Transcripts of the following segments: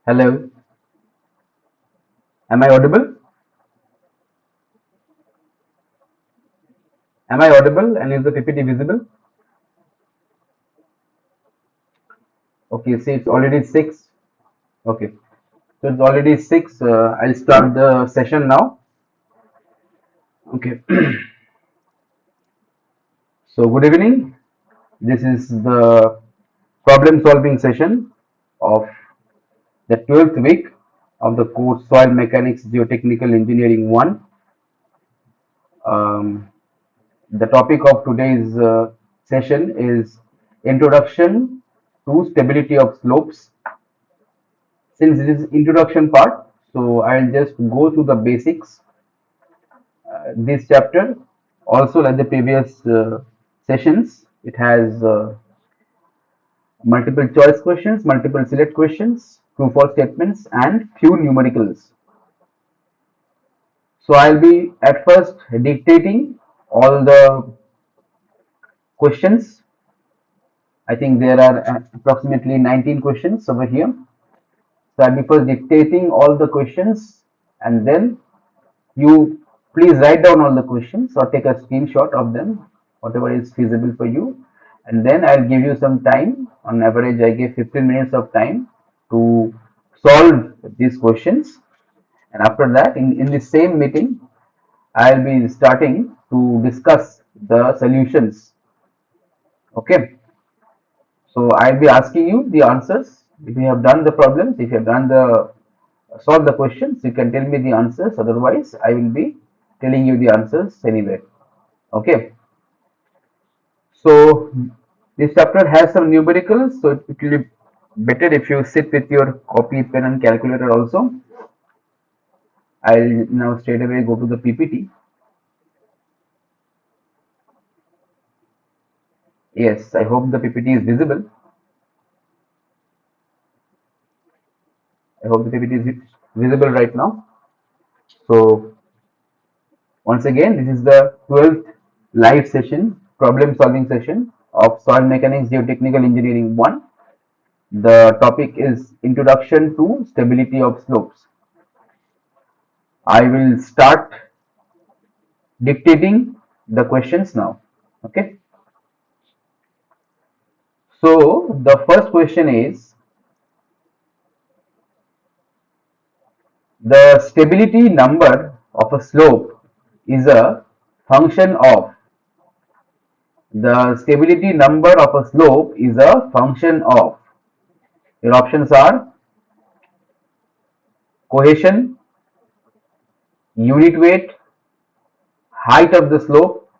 Hello, am I audible? Am I audible and is the PPT visible? Okay, see it's already 6. Okay, so it's already 6. I'll start the session now. Okay, so good evening. This is the problem solving session of the 12th week of the course Soil Mechanics Geotechnical Engineering 1. Um, the topic of today's session is Introduction to Stability of Slopes. Since it is introduction part, so I'll just go through the basics. This chapter, also like the previous sessions, it has multiple choice questions, multiple select questions, true false statements, and few numericals. So I'll be at first dictating all the questions. I think there are approximately 19 questions over here. So I'll be first dictating all the questions, and then you please write down all the questions or take a screenshot of them, whatever is feasible for you. And then I'll give you some time. On average, I give 15 minutes of time to solve these questions. And after that, in the same meeting, I'll be starting to discuss the solutions. Okay. So I'll be asking you the answers. If you have done the problems, if you have done the solve the questions, you can tell me the answers. Otherwise, I will be telling you the answers anyway. Okay. So this chapter has some numericals, so it will be better if you sit with your copy, pen, and calculator also. I'll now straight away go to the PPT. Yes, I hope the PPT is visible. I hope the PPT is visible right now. So once again, this is the 12th live session, problem solving session of Soil Mechanics Geotechnical Engineering 1. The topic is Introduction to Stability of Slopes. I will start dictating the questions now. Okay. So the first question is, the stability number of a slope is a function of. The stability number of a slope is a function of. Your options are cohesion, unit weight, height of the slope,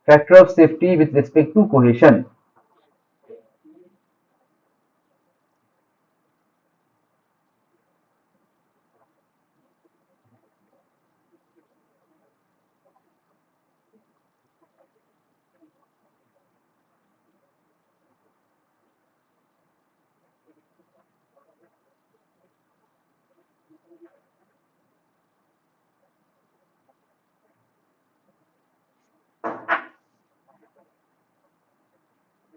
factor of safety with respect to cohesion.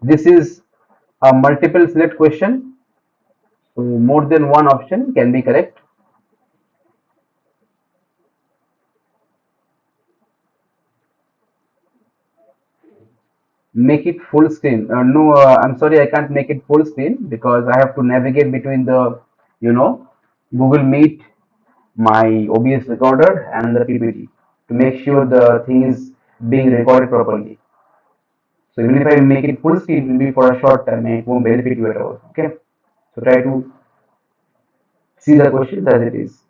This is a multiple select question, so more than one option can be correct. Make it full screen. No, I'm sorry, I can't make it full screen because I have to navigate between the, Google Meet, my OBS recorder, and the PPT to make sure the thing is being recorded properly. So even if I make it full screen, it will be for a short time and it won't benefit you at all. Okay. So try to see the questions as it is.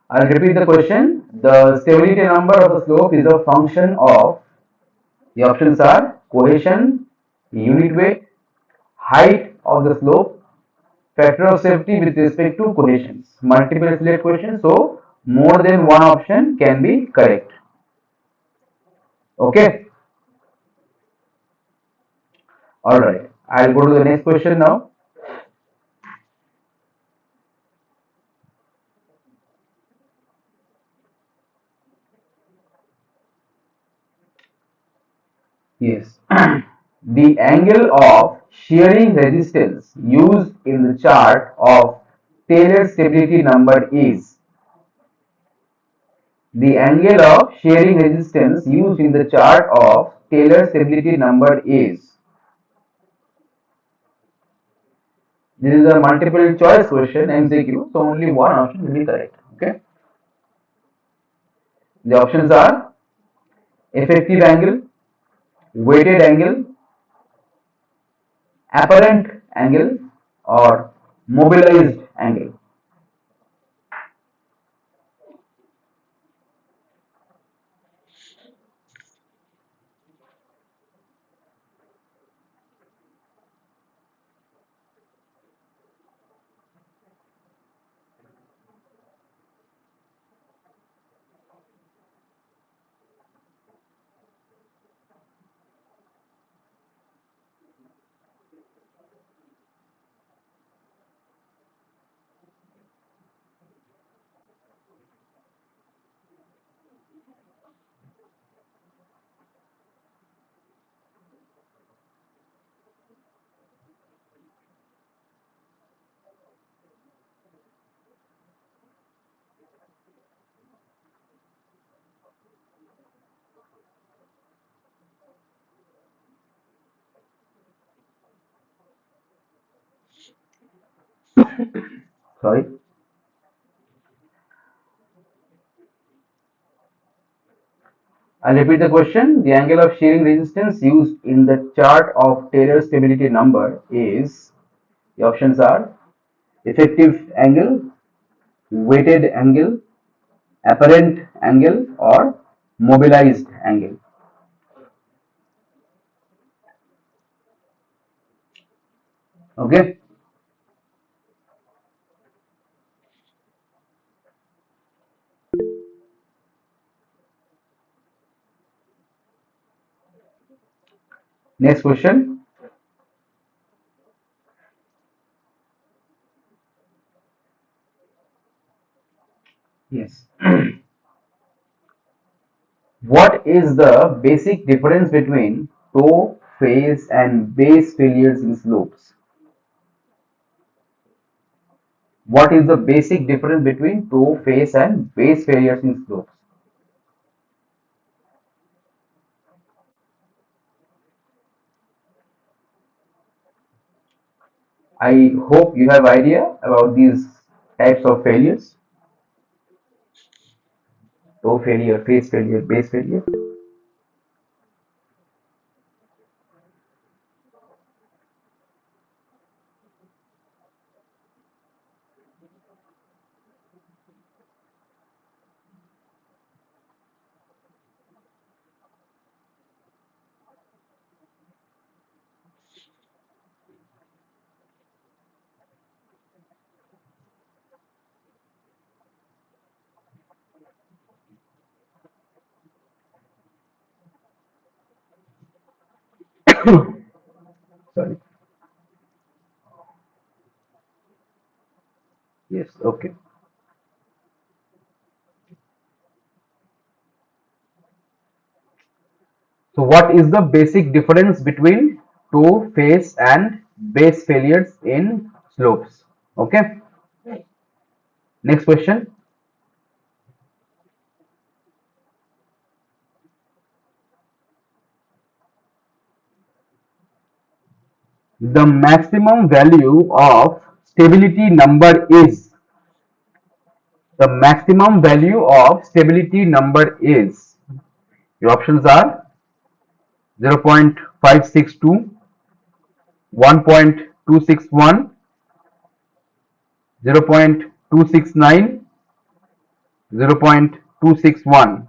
I'll repeat the question. The stability number of a slope is a function of, the options are cohesion, unit weight, height of the slope, factor of safety with respect to cohesions. Multiple select questions, so more than one option can be correct. Okay. All right. I'll go to the next question now. Yes. The angle of shearing resistance used in the chart of Taylor stability number is the angle of shearing resistance used in the chart of Taylor stability number is. This is a multiple choice question MCQ, so only one option will be correct. Okay. The options are effective angle, weighted angle, apparent angle, or mobilized angle. Sorry. I'll repeat the question. The angle of shearing resistance used in the chart of Taylor stability number is, the options are effective angle, weighted angle, apparent angle, or mobilized angle. Okay. Next question. Yes. What is the basic difference between toe, face, and base failures in slopes? What is the basic difference between toe, face, and base failures in slopes? I hope you have idea about these types of failures. Toe failure, face failure, base failure. Sorry. Yes, okay. So what is the basic difference between toe, face, and base failures in slopes? Okay. Next question. The maximum value of stability number is. The maximum value of stability number is. Your options are 0.562, 1.261, 0.269, 0.261.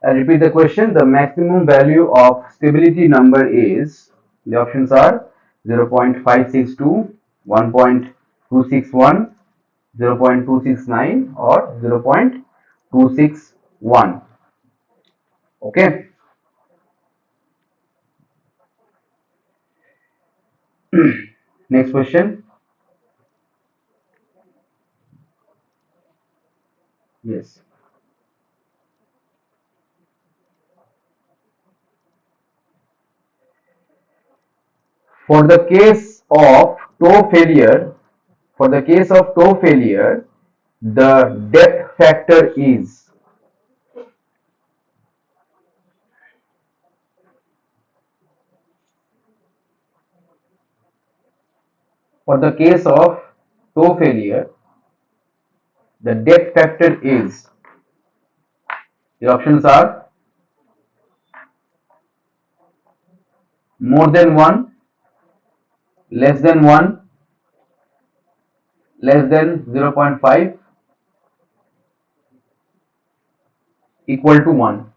I repeat the question. The maximum value of stability number is, the options are 0.562, 1.261, 0.269 or 0.261. Okay. Next question. Yes. For the case of toe failure, for the case of toe failure, the depth factor is, for the case of toe failure, the depth factor is, the options are more than 1, less than 1, less than 0.5, equal to 1.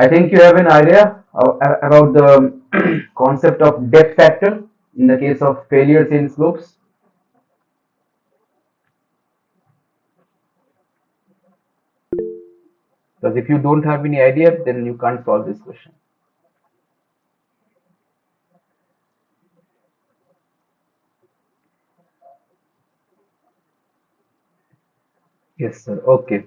I think you have an idea about the concept of depth factor in the case of failures in slopes. Because if you don't have any idea, then you can't solve this question. Yes, sir. Okay.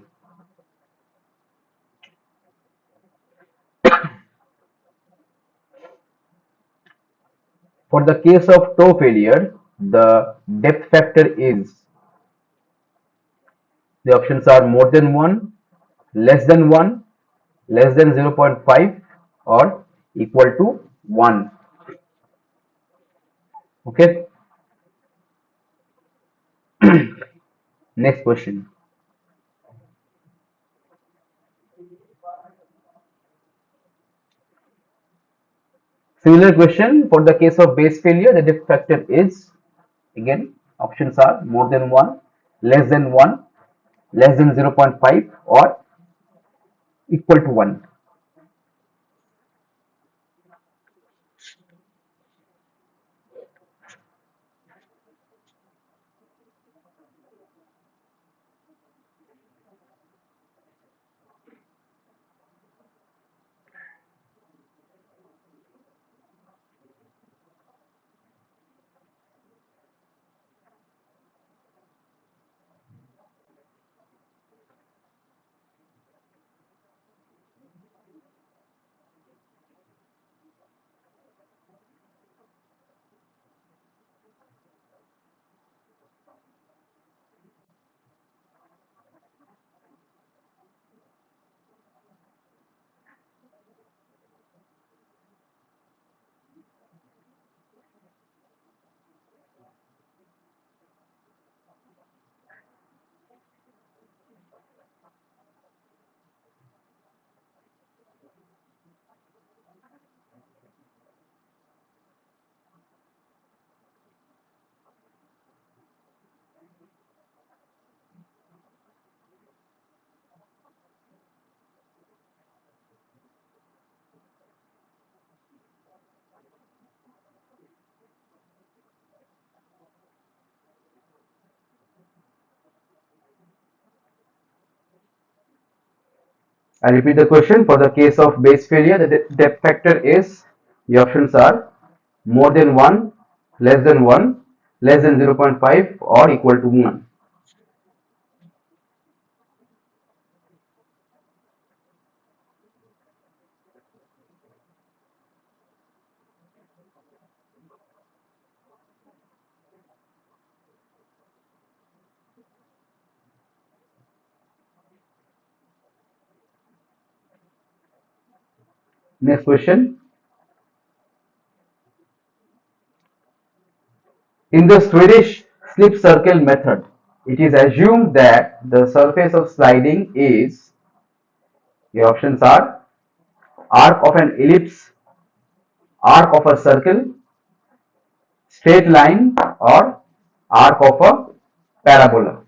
For the case of toe failure, the depth factor is, the options are more than 1, less than 1, less than 0.5 or equal to 1. Okay. Next question. Similar question, for the case of base failure, the depth factor is, again, options are more than 1, less than 1, less than 0.5 or equal to 1. I repeat the question. For the case of base failure, the depth factor is, the options are more than 1, less than 1, less than 0.5 or equal to 1. Next question. In the Swedish slip circle method, it is assumed that the surface of sliding is, the options are arc of an ellipse, arc of a circle, straight line, or arc of a parabola.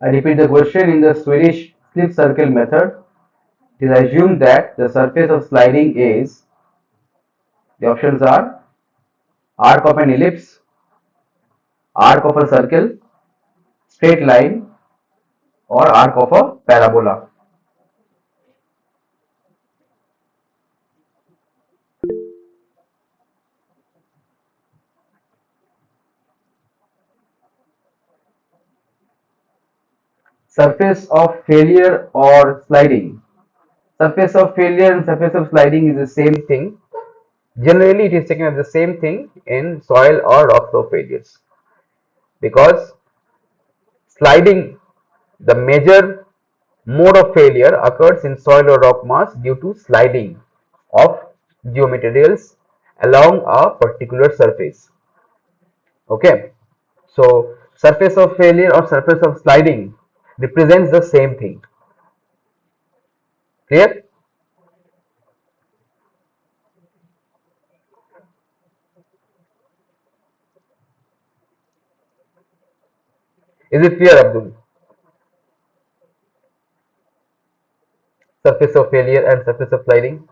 I repeat the question. In the Swedish slip circle method, it is assumed that the surface of sliding is, the options are arc of an ellipse, arc of a circle, straight line, or arc of a parabola. Surface of failure or sliding. Surface of failure and surface of sliding is the same thing. Generally, it is taken as the same thing in soil or rock flow failures, because sliding, the major mode of failure, occurs in soil or rock mass due to sliding of geomaterials along a particular surface. Okay, so surface of failure or surface of sliding represents the same thing. Clear? Is it clear, Abdul? Surface of failure and surface of sliding.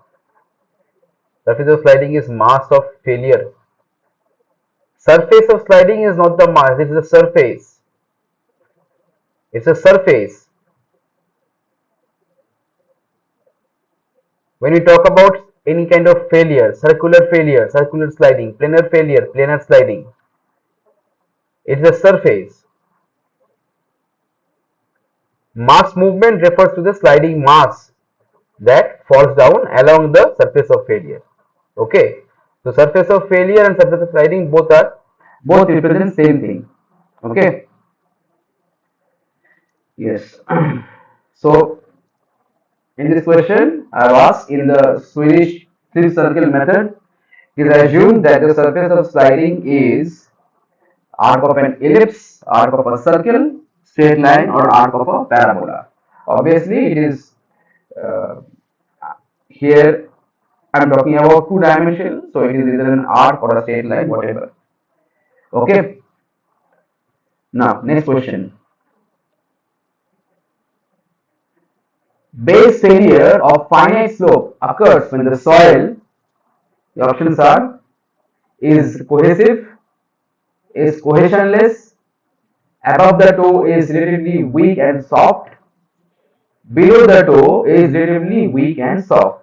Surface of sliding is mass of failure. Surface of sliding is not the mass, it is the surface. It's a surface. When we talk about any kind of failure, circular sliding, planar failure, planar sliding, it's a surface. Mass movement refers to the sliding mass that falls down along the surface of failure. Okay, so surface of failure and surface of sliding both represent same thing. Okay, yes. So in this question, I have asked, in the Swedish slip circle method, it is assumed that the surface of sliding is arc of an ellipse, arc of a circle, straight line, or arc of a parabola. Obviously, it is uh, here I am talking about two dimensional, so it is either an arc or a straight line, whatever. Okay. Now, next question. Base failure of finite slope occurs when the soil, the options are, is cohesive, is cohesionless, above the toe is relatively weak and soft, below the toe is relatively weak and soft.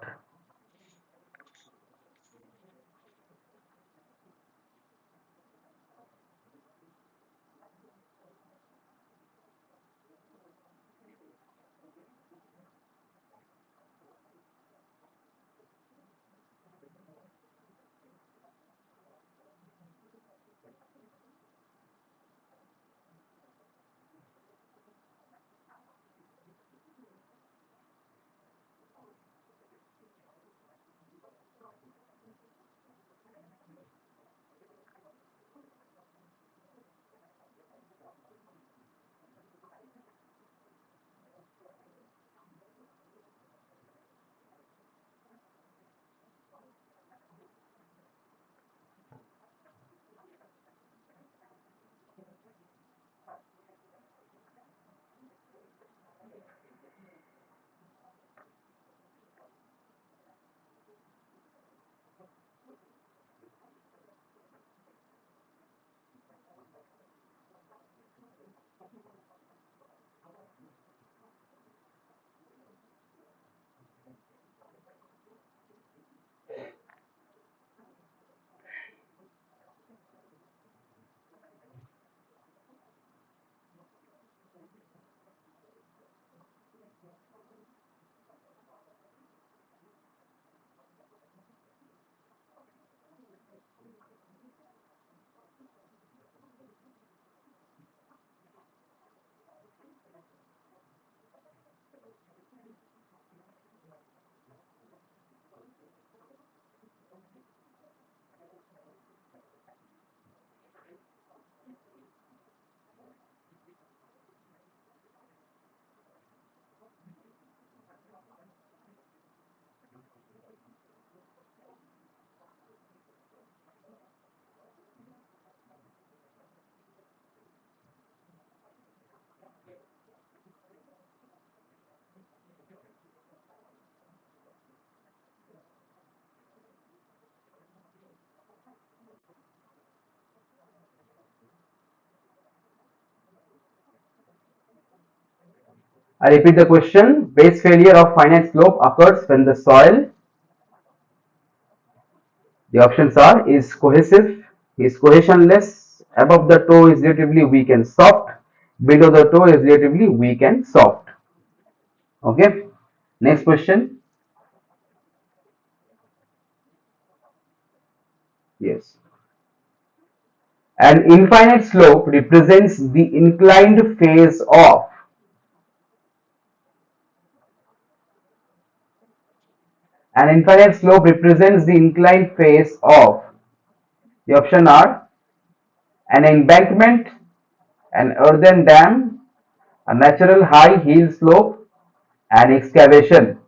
I repeat the question. Base failure of finite slope occurs when the soil, the options are, is cohesive, is cohesionless, above the toe is relatively weak and soft, below the toe is relatively weak and soft. Okay. Next question. Yes. An infinite slope represents the inclined phase of. An infinite slope represents the inclined phase of. The option are an embankment, an earthen dam, a natural high hill slope, an excavation.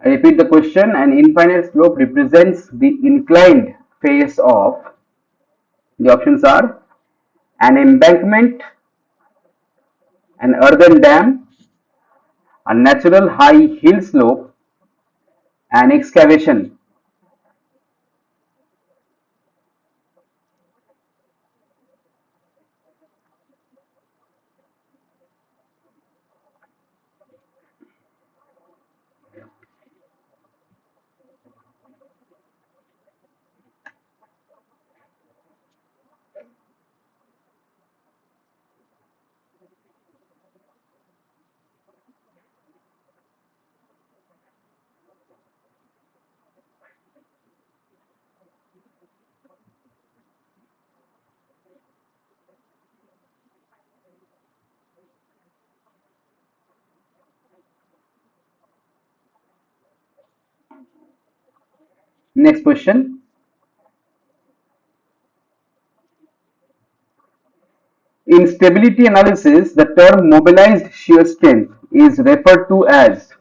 I repeat the question. An infinite slope represents the inclined phase of. The options are an embankment, an earthen dam, a natural high hill slope, an excavation. Next question. In stability analysis, the term mobilized shear strength is referred to as.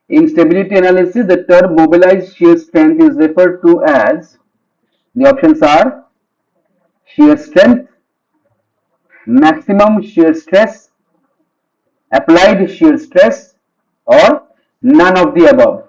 In stability analysis, the term mobilized shear strength is referred to as. The options are shear strength, maximum shear stress, applied shear stress, or none of the above.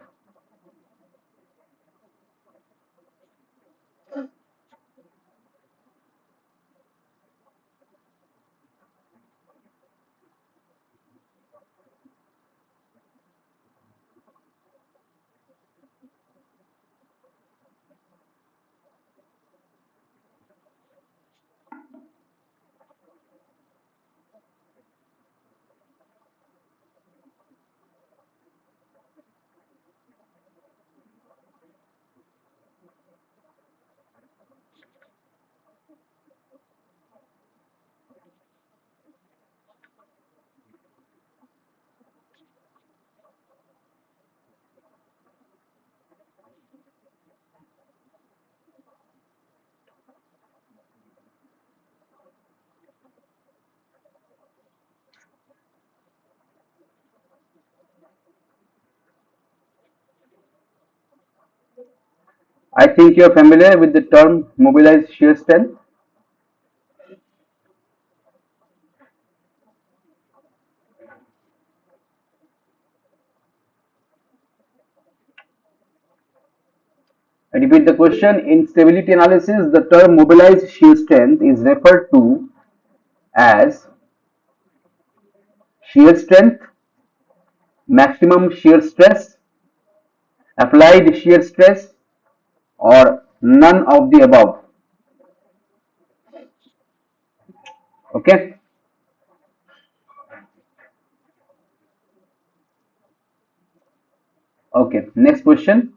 I think you are familiar with the term mobilized shear strength. I repeat the question. In stability analysis, the term mobilized shear strength is referred to as shear strength, maximum shear stress, applied shear stress, or none of the above. Okay. Okay. Next question.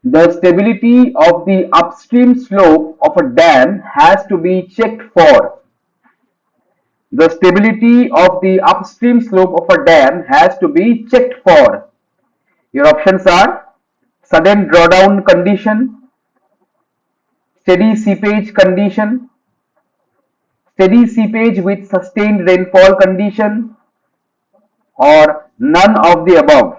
The stability of the upstream slope of a dam has to be checked for. The stability of the upstream slope of a dam has to be checked for. Your options are sudden drawdown condition, steady seepage condition, steady seepage with sustained rainfall condition, or none of the above.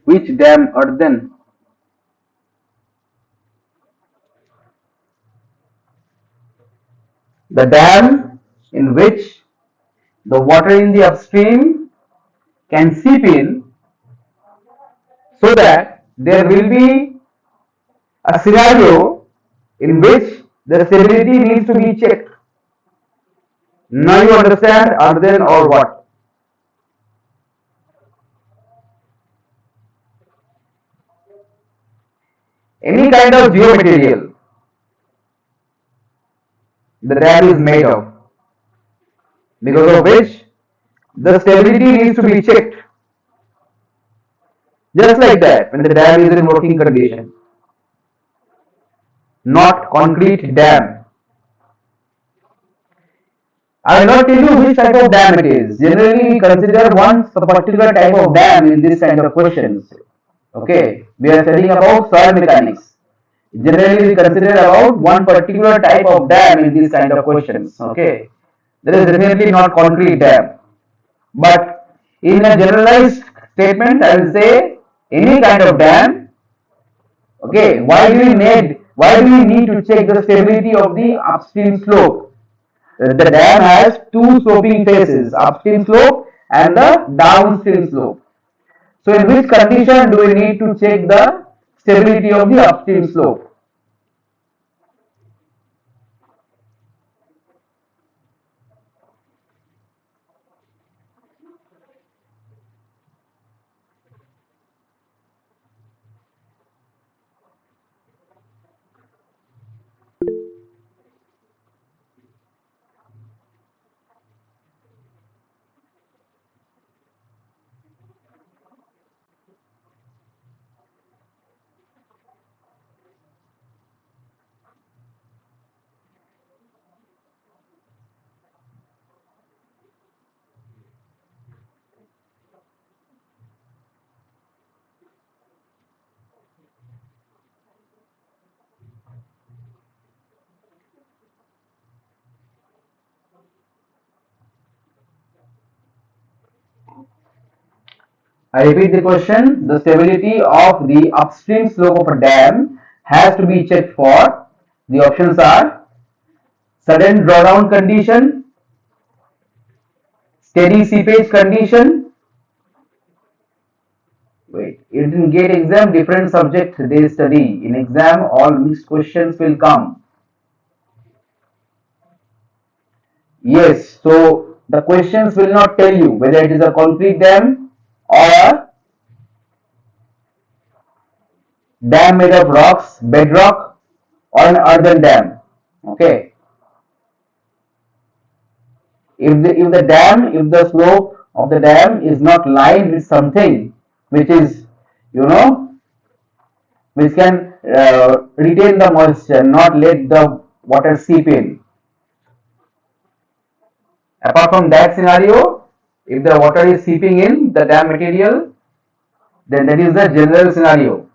Which dam earthen? The dam in which the water in the upstream can seep in so that there will be a scenario in which the stability needs to be checked. Now you understand earthen or what? Any kind of geomaterial the dam is made of, because of which the stability needs to be checked. Just like that, when the dam is in working condition, not concrete dam. I will not tell you which type of dam it is. Generally, we consider one particular type of dam in this kind of questions. Okay, we are studying about soil mechanics. Generally, we consider about one particular type of dam in these kind of questions. Okay, there is definitely not concrete dam, but in a generalized statement, I will say any kind of dam. Okay, why do we need to check the stability of the upstream slope? The dam has two sloping faces, upstream slope and the downstream slope. So in which condition do we need to check the stability of the upstream slope? I repeat the question. The stability of the upstream slope of a dam has to be checked for. The options are sudden drawdown condition, steady seepage condition. Wait. In GATE exam, different subject they study. In exam, all mixed questions will come. Yes, so the questions will not tell you whether it is a concrete dam or dam made of rocks, bedrock, or an earthen dam. Okay. If the slope of the dam is not lined with something which is, you know, which can retain the moisture, not let the water seep in. Apart from that scenario, if the water is seeping in the dam material, then that is the general scenario.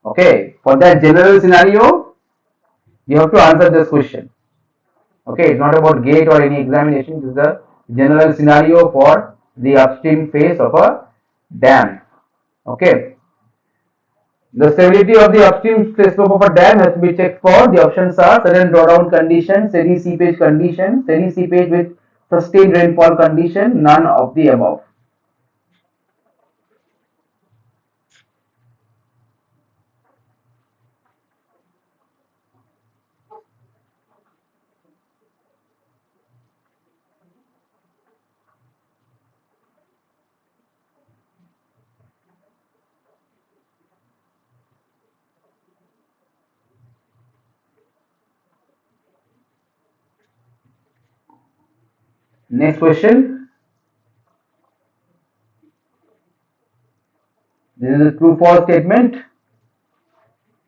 Okay, for that general scenario, you have to answer this question. Okay, it's not about gate or any examination. This is the general scenario for the upstream phase of a dam. Okay, the stability of the upstream slope of a dam has to be checked for. The options are sudden drawdown condition, steady seepage condition, steady seepage with sustained rainfall condition, none of the above. Next question. This is a true false statement.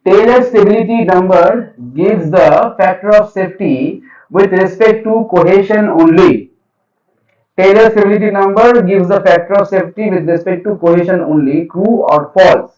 Taylor's stability number gives the factor of safety with respect to cohesion only. Taylor's stability number gives the factor of safety with respect to cohesion only. True or false?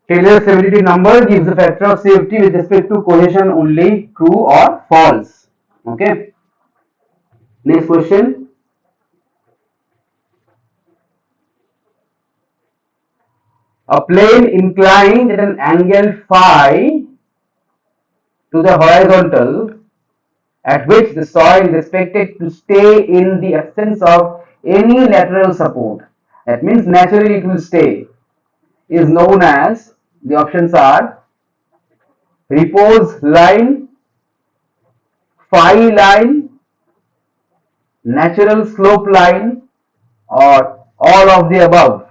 Taylor's stability number gives the factor of safety with respect to cohesion only. True or false? Okay. Next question. A plane inclined at an angle phi to the horizontal at which the soil is expected to stay in the absence of any lateral support. That means naturally it will stay. Is known as, the options are repose line, phi line, natural slope line, or all of the above.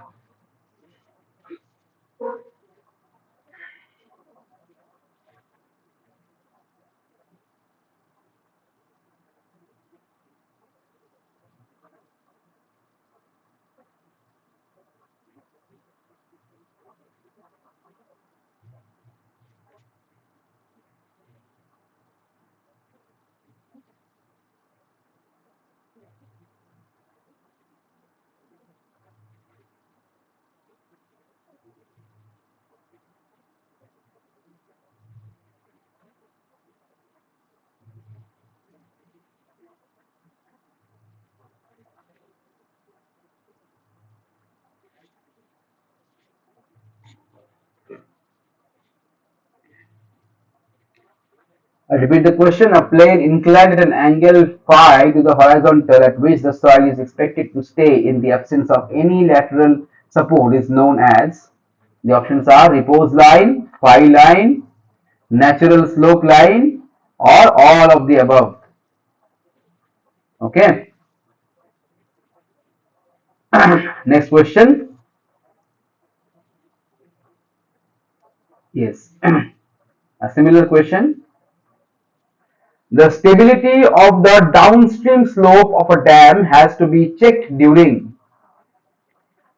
I repeat the question. A plane inclined at an angle phi to the horizontal at which the soil is expected to stay in the absence of any lateral support is known as. The options are repose line, phi line, natural slope line, or all of the above. Okay. Next question. Yes. A similar question. The stability of the downstream slope of a dam has to be checked during.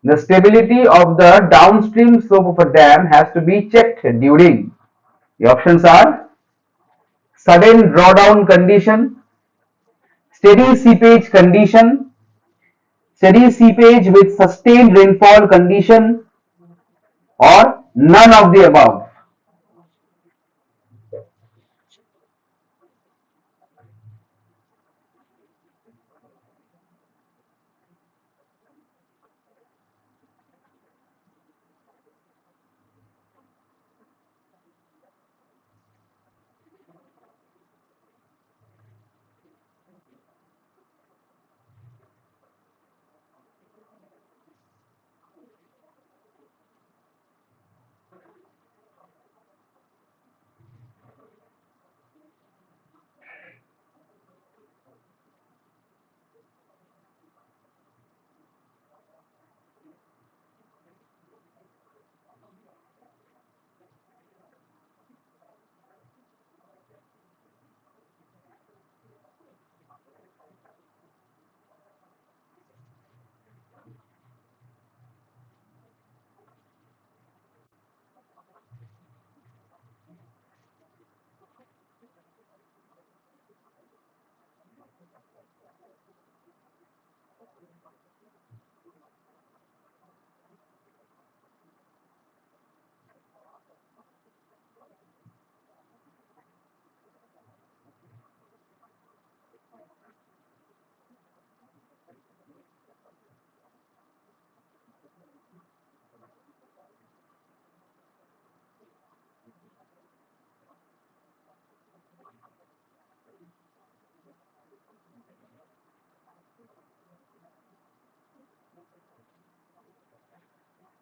The stability of the downstream slope of a dam has to be checked during. The options are sudden drawdown condition, steady seepage condition, steady seepage with sustained rainfall condition, or none of the above.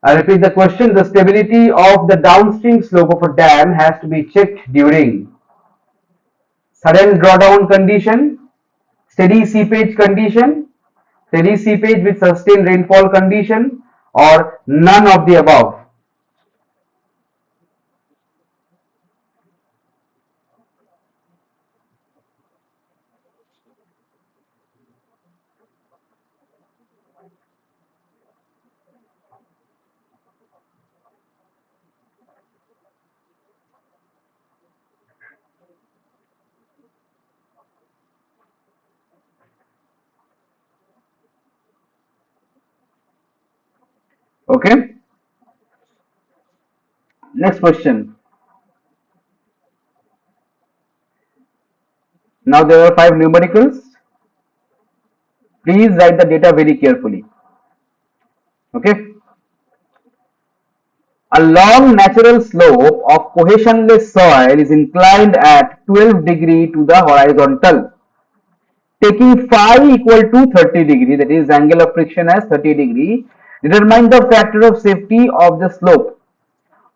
I repeat the question. The stability of the downstream slope of a dam has to be checked during sudden drawdown condition, steady seepage condition, steady seepage with sustained rainfall condition, or none of the above. Okay. Next question. Now there are five numericals. Please write the data very carefully. Okay. A long natural slope of cohesionless soil is inclined at 12 degree to the horizontal. Taking phi equal to 30 degree, that is angle of friction as 30 degree, determine the factor of safety of the slope.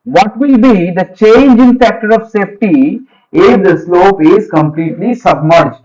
What will be the change in factor of safety if the slope is completely submerged?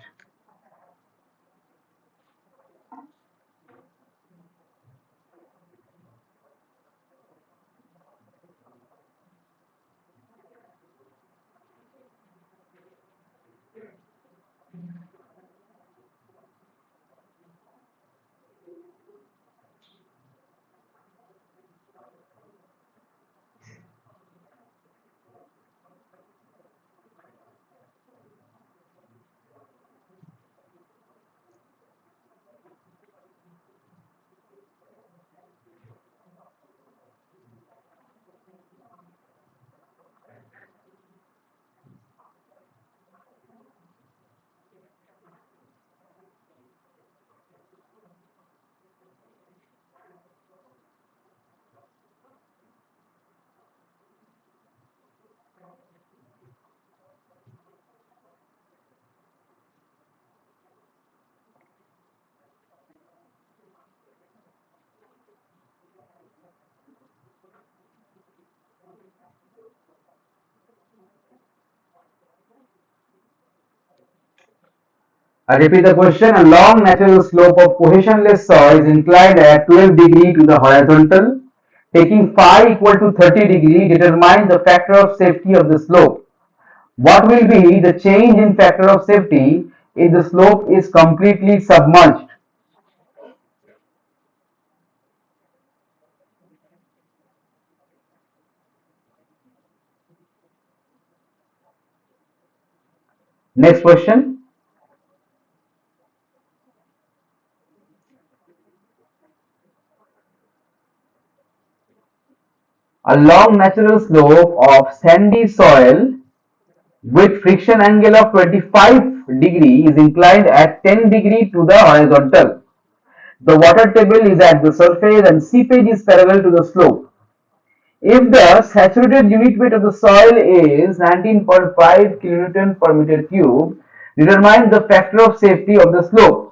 I repeat the question. A long natural slope of cohesionless soil is inclined at 12 degree to the horizontal. Taking phi equal to 30 degree, determine the factor of safety of the slope. What will be the change in factor of safety if the slope is completely submerged? Next question. A long natural slope of sandy soil with friction angle of 25 degree is inclined at 10 degree to the horizontal. The water table is at the surface and seepage is parallel to the slope. If the saturated unit weight of the soil is 19.5 kilonewton per meter cube, determine the factor of safety of the slope.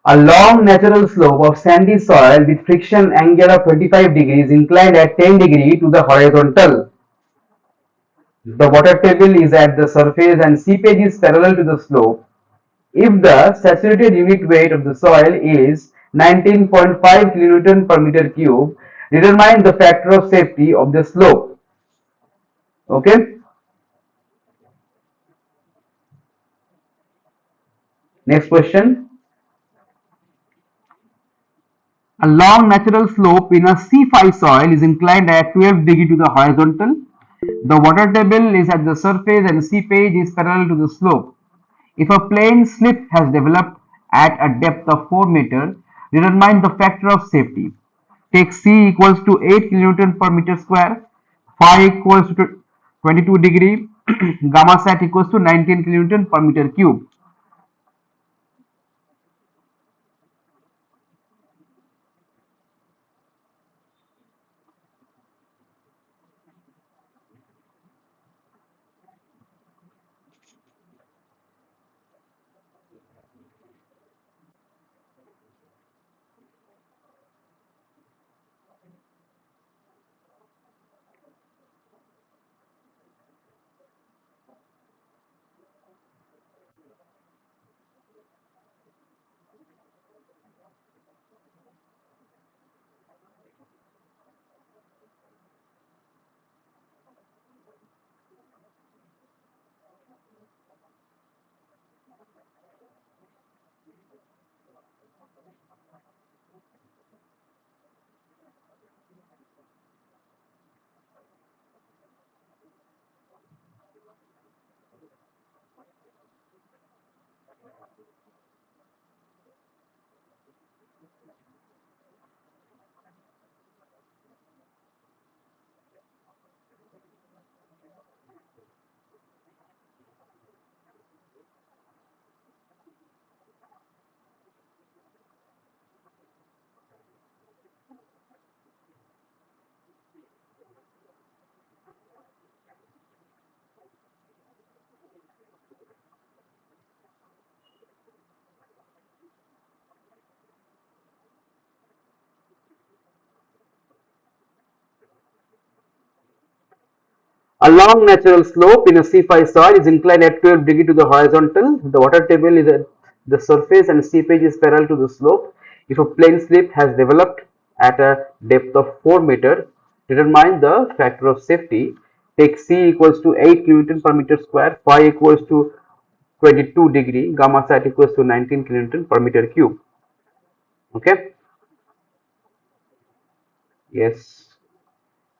A long natural slope of sandy soil with friction angle of 25 degrees inclined at 10 degree to the horizontal. The water table is at the surface and seepage is parallel to the slope. If the saturated unit weight of the soil is 19.5 kilonewton per meter cube, determine the factor of safety of the slope. Okay. Next question. A long natural slope in a C5 soil is inclined at 12 degree to the horizontal. The water table is at the surface and seepage is parallel to the slope. If a plane slip has developed at a depth of 4 meters, determine the factor of safety. Take C equals to 8 kilonewton per meter square, phi equals to 22 degree, gamma sat equals to 19 kilonewton per meter cube. Along natural slope in a C5 soil is inclined at 12 degree to the horizontal. The water table is at the surface and seepage is parallel to the slope. If a plane slip has developed at a depth of 4 meter, determine the factor of safety. Take C equals to 8 kilonewton per meter square, phi equals to 22 degree, gamma sat equals to 19 kilonewton per meter cube. Okay. Yes.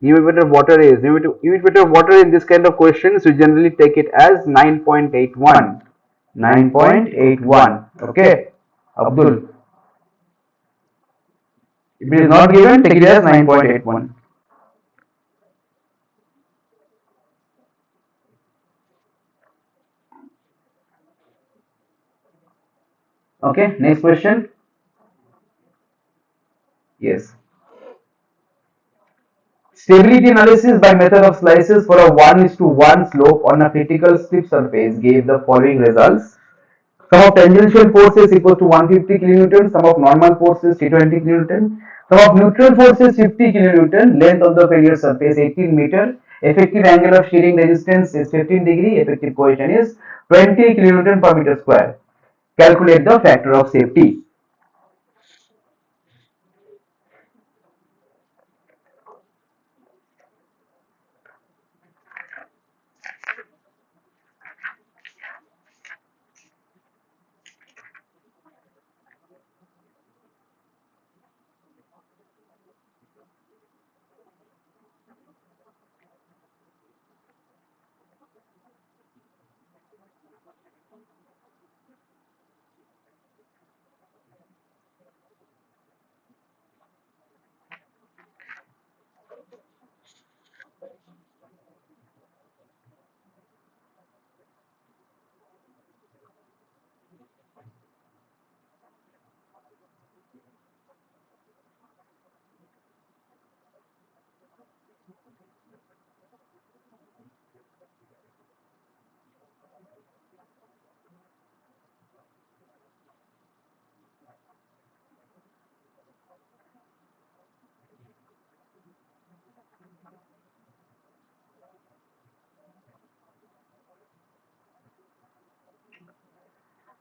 Unit weight of water is unit weight of water in this kind of questions we generally take it as 9.81. 9.81. Okay. Abdul. If it is not given, take it as 9.81. Okay, next question. Yes. Stability analysis by method of slices for a 1:1 slope on a critical slip surface gave the following results. Sum of tangential forces equals to 150 kilonewton, sum of normal forces 320 kilonewton, sum of neutral forces 50 kilonewton, length of the failure surface 18 meter, effective angle of shearing resistance is 15 degree, effective cohesion is 20 kilonewton per meter square. Calculate the factor of safety.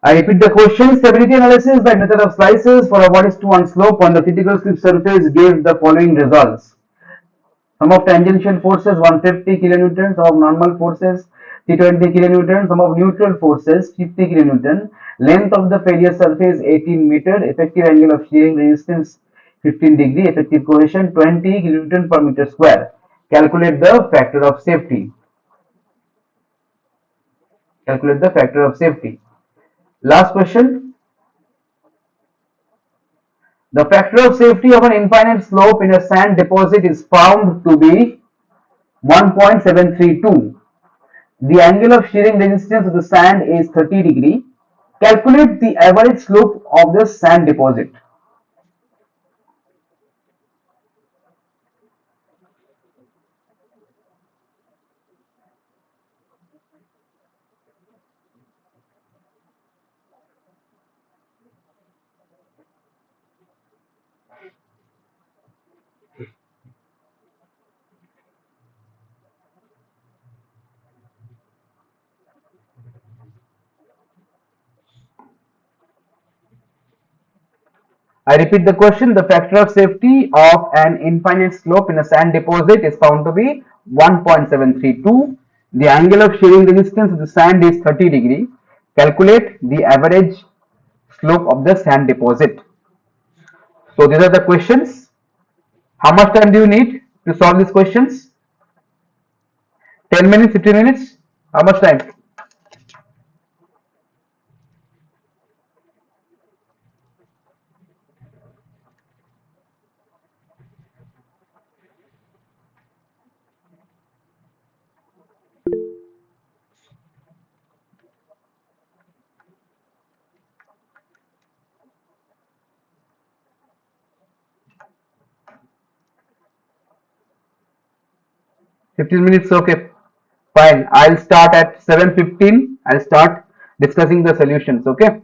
I repeat the question. Stability analysis by method of slices for a 1:1 slope on the critical slip surface gave the following results. Sum of tangential forces 150 kilonewton, sum of normal forces 320 kilonewton, sum of neutral forces 50 kilonewton, length of the failure surface 18 meter, effective angle of shearing resistance 15 degree, effective cohesion 20 kilonewton per meter square. Calculate the factor of safety. Calculate the factor of safety. Last question. The factor of safety of an infinite slope in a sand deposit is found to be 1.732. The angle of shearing resistance of the sand is 30 degree. Calculate the average slope of the sand deposit. I repeat the question. The factor of safety of an infinite slope in a sand deposit is found to be 1.732. The angle of shearing resistance of the sand is 30 degree. Calculate the average slope of the sand deposit. So these are the questions. How much time do you need to solve these questions? 10 minutes, 15 minutes? How much time? 15 minutes, okay. Fine. I'll start at 7:15. I'll start discussing the solutions, okay?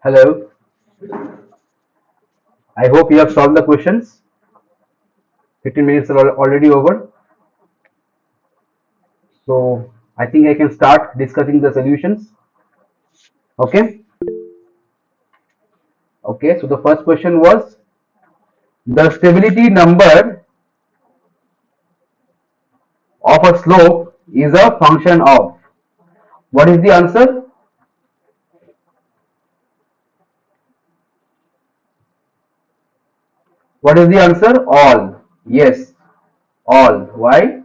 Hello. I hope you have solved the questions. 15 minutes are already over. So I think I can start discussing the solutions. Okay. Okay. So the first question was, the stability number of a slope is a function of. What is the answer? What is the answer? All. Yes. All. Why?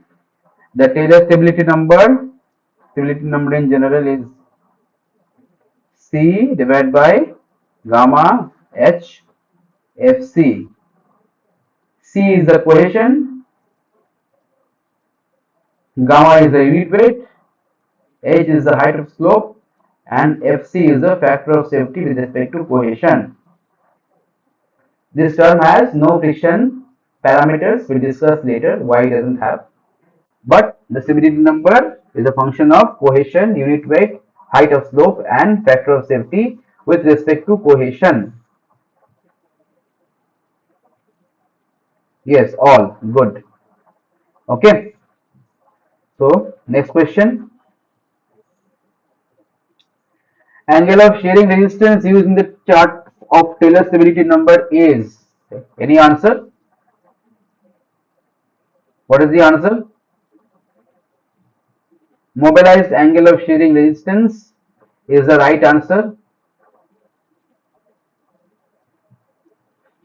The Taylor stability number in general is C divided by gamma H F C. C is the cohesion, gamma is the unit weight, H is the height of slope, and Fc is the factor of safety with respect to cohesion. This term has no friction parameters. We'll discuss later why it doesn't have. But the stability number is a function of cohesion, unit weight, height of slope, and factor of safety with respect to cohesion. Yes, all good. Okay. So next question. Angle of shearing resistance used in the chart of Taylor stability number is. Any answer? What is the answer? Mobilized angle of shearing resistance is the right answer.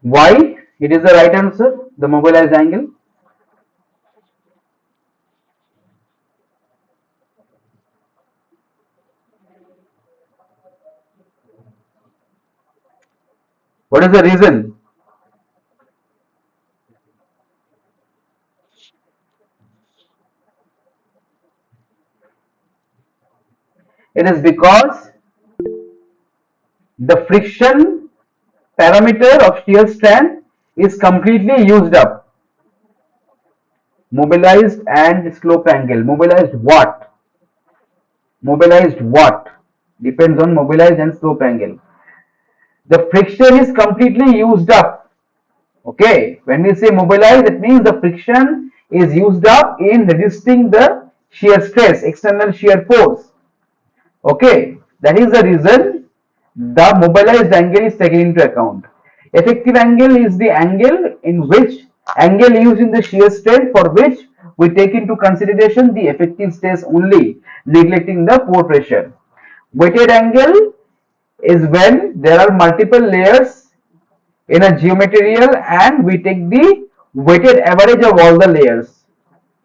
Why it is the right answer? The mobilized angle. What is the reason? It is because the friction parameter of shear strength is completely used up. Mobilized and slope angle. Mobilized what? Mobilized what? Depends on mobilized and slope angle. The friction is completely used up. Okay, when we say mobilized, it means the friction is used up in reducing the shear stress, external shear force. Okay, that is the reason the mobilized angle is taken into account. Effective angle is the angle in which angle used in the shear strength for which we take into consideration the effective stress only, neglecting the pore pressure. Weighted angle is when there are multiple layers in a geometerial and we take the weighted average of all the layers.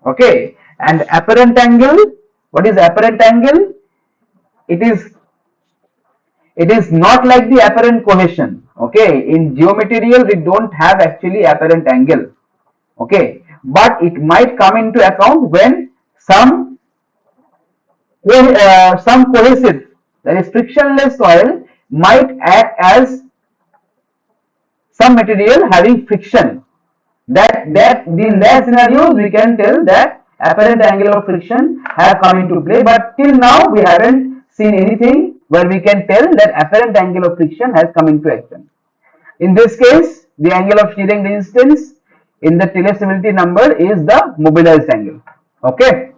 Okay, and apparent angle, what is apparent angle? It is not like the apparent cohesion. Okay, in geometerial we don't have actually apparent angle. Okay, but it might come into account when some cohesive, that is frictionless soil might act as some material having friction. That in that scenario we can tell that apparent angle of friction have come into play, but till now we haven't seen anything where we can tell that apparent angle of friction has come into action. In this case, the angle of shearing resistance in the Taylor stability number is the mobilized angle. Okay.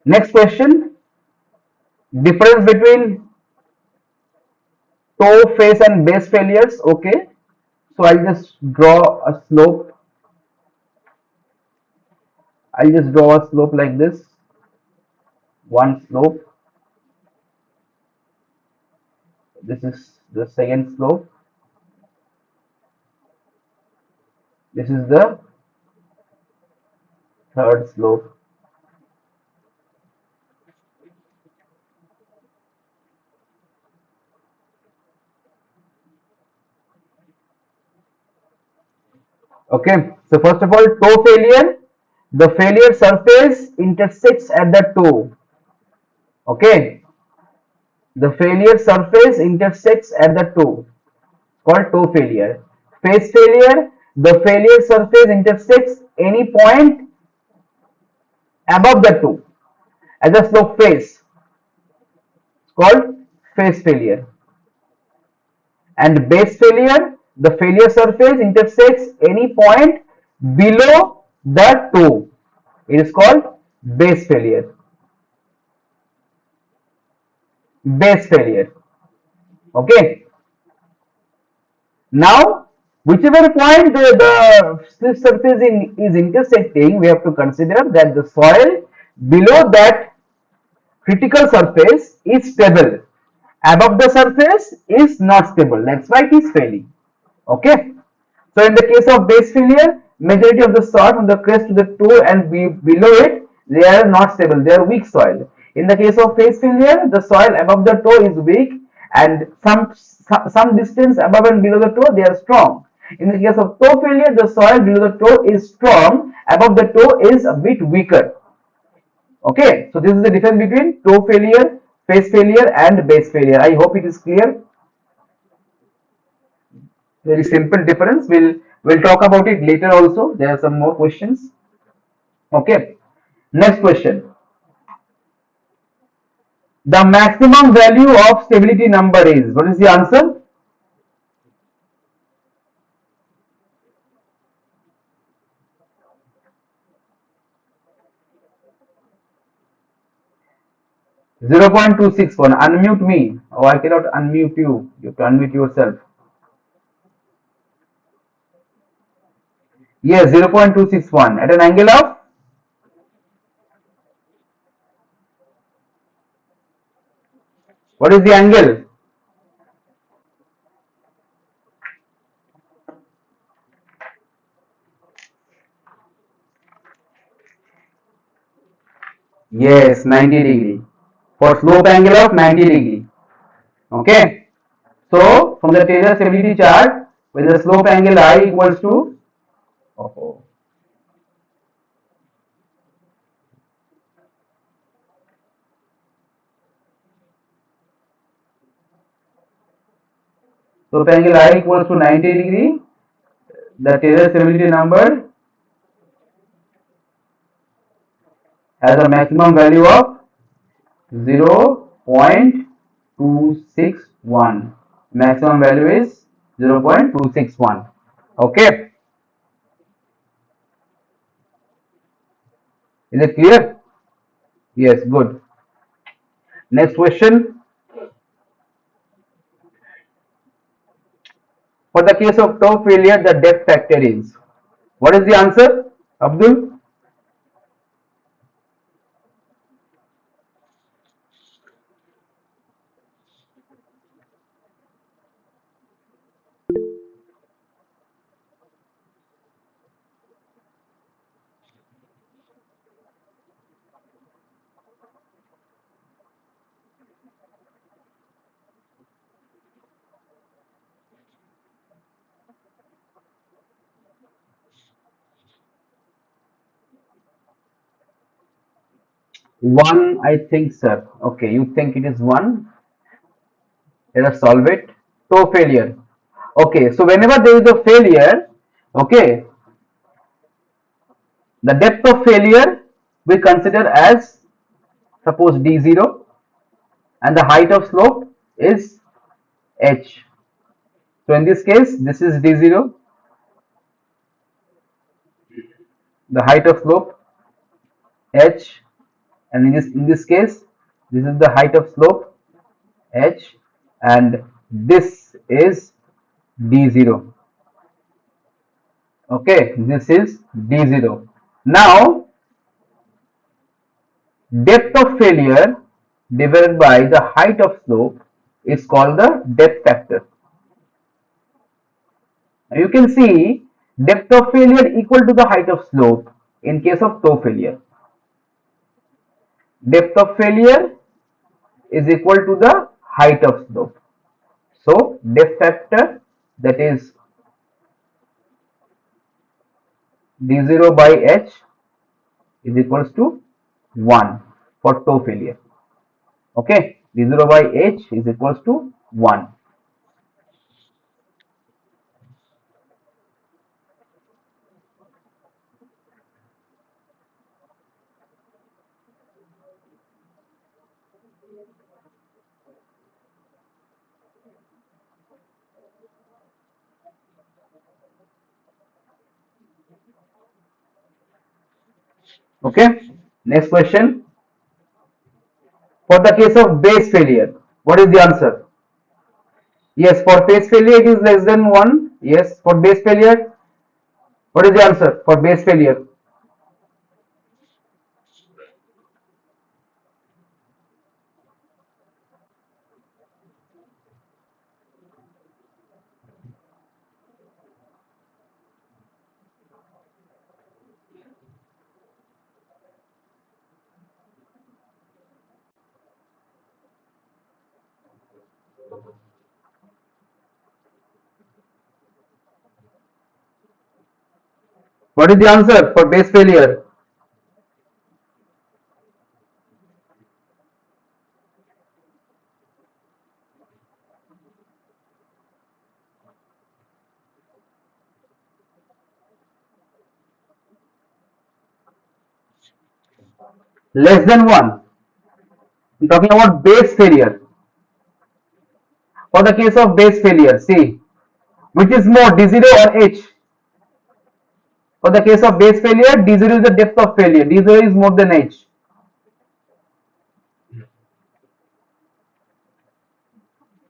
Next question. Difference between toe, face and base failures. Okay. So I'll just draw a slope. I'll just draw a slope like this. One slope. This is the second slope. This is the third slope. Okay, so first of all, toe failure. The failure surface intersects at the toe. Okay, the failure surface intersects at the toe, called toe failure. Face failure, the failure surface intersects any point above the toe as a slope face, called face failure. And base failure, the failure surface intersects any point below the toe. It is called base failure. Base failure. Okay. Now, whichever point the slip surface is intersecting, we have to consider that the soil below that critical surface is stable. Above the surface is not stable. That's why it is failing. Okay. So in the case of base failure, majority of the soil from the crest to the toe and below it, they are not stable. They are weak soil. In the case of face failure, the soil above the toe is weak, and some distance above and below the toe they are strong. In the case of toe failure, the soil below the toe is strong, above the toe is a bit weaker. Okay, so this is the difference between toe failure, face failure, and base failure. I hope it is clear. Very simple difference. We'll talk about it later also. There are some more questions. Okay. Next question. The maximum value of stability number is, what is the answer? Zero point 0.261. Unmute me. Oh, I cannot unmute you. You have to unmute yourself. Yes, 0.261 at an angle of, what is the angle? Yes, 90 degree. For slope angle of 90 degree. Okay. So from the Taylor stability chart, with the slope angle I equals to, oh, slope angle I equals to 90 degree, the Taylor stability number has a maximum value of 0.261. Maximum value is 0.261. Okay. Is it clear? Yes, good. Next question. For the case of toe failure, the depth factor is. What is the answer, Abdul? One, I think, sir. Okay, you think it is one. Let us solve it. Toe failure. Okay, so whenever there is a failure, okay, the depth of failure we consider as, suppose, d0, and the height of slope is h. So in this case, this is d0, the height of slope h, and in this case, this is the height of slope h, and this is d0. Okay, this is d0. Now, depth of failure divided by the height of slope is called the depth factor. Now you can see depth of failure equal to the height of slope in case of toe failure. Depth of failure is equal to the height of slope. So depth factor, that is d0 by h, is equals to 1 for toe failure. Okay, d0 by h is equals to 1. Okay. Next question. For the case of base failure, what is the answer? Yes, for base failure it is less than 1. Yes, for base failure, what is the answer for base failure? What is the answer for base failure? Less than 1. I'm talking about base failure. For the case of base failure, see, which is more, D0 or H? For the case of base failure, D0 is the depth of failure. D0 is more than H.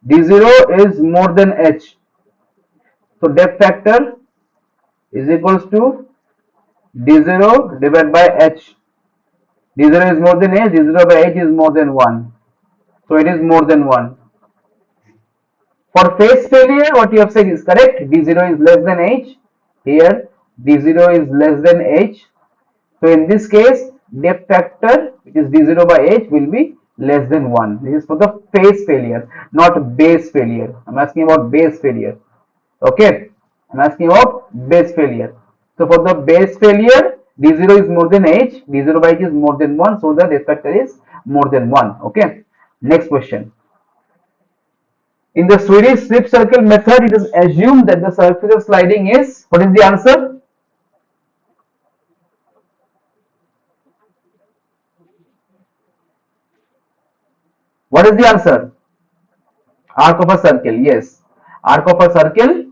D0 is more than H. So depth factor is equals to D0 divided by H. D0 is more than H, D0 by H is more than 1. So it is more than 1. For phase failure, what you have said is correct. D0 is less than H. Here, D0 is less than H. So in this case, depth factor, which is D0 by H, will be less than 1. This is for the phase failure, not base failure. I'm asking about base failure. Okay. I'm asking about base failure. So for the base failure, D0 is more than H, D0 by H is more than 1. So the depth factor is more than 1. Okay. Next question. In the Swedish slip circle method, it is assumed that the surface of sliding is, what is the answer? What is the answer? Arc of a circle, yes. Arc of a circle.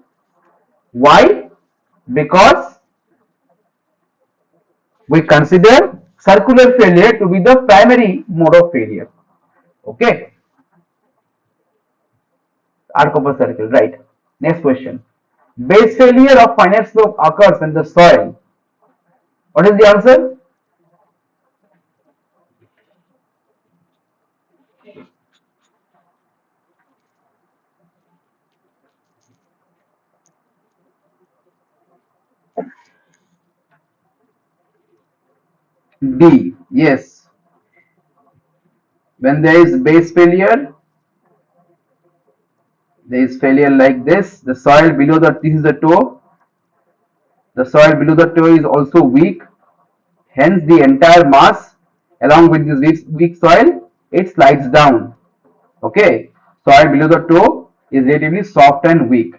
Why? Because we consider circular failure to be the primary mode of failure. Okay. Arc of a circle, right. Next question. Base failure of finite slope occurs when the soil. What is the answer? D. Yes. When there is base failure, there is failure like this. The soil below this is the toe. The soil below the toe is also weak. Hence, the entire mass along with this weak soil, it slides down. Okay. Soil below the toe is relatively soft and weak.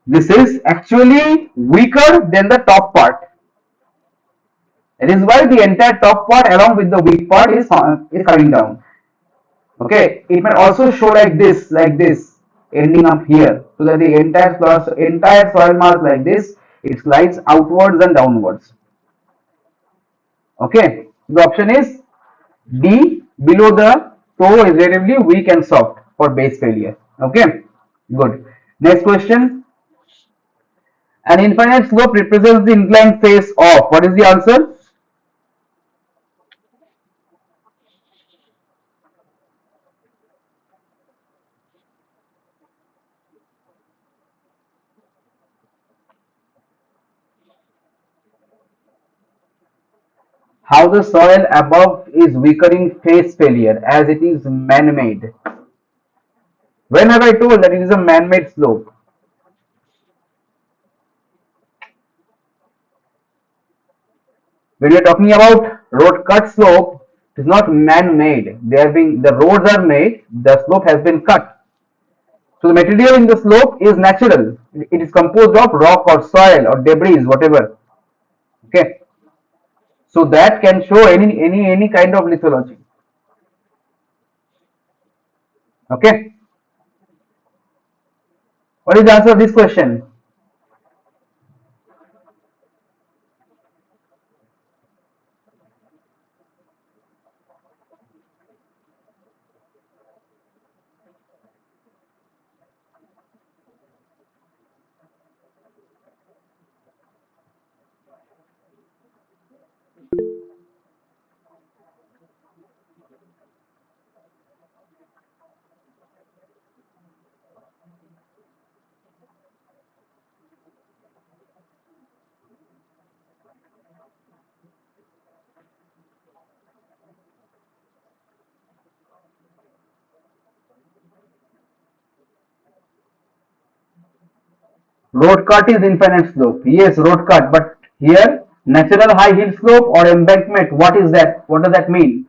This is actually weaker than the top part. That is why the entire top part along with the weak part is coming down. Okay, it may also show like this, ending up here, so that the entire soil mass like this, it slides outwards and downwards. Okay, the option is D. Below the toe is relatively weak and soft for base failure. Okay, good. Next question. An infinite slope represents the inclined face of. What is the answer? How the soil above is weakening face failure as it is man-made. When have I told that it is a man-made slope? When we are talking about road cut slope, it is not man-made. The roads are made, the slope has been cut. So the material in the slope is natural. It is composed of rock or soil or debris, whatever. Okay. So that can show any kind of lithology. Okay. What is the answer of this question? Road cut is infinite slope. Yes, road cut. But here, natural high hill slope or embankment. What is that? What does that mean?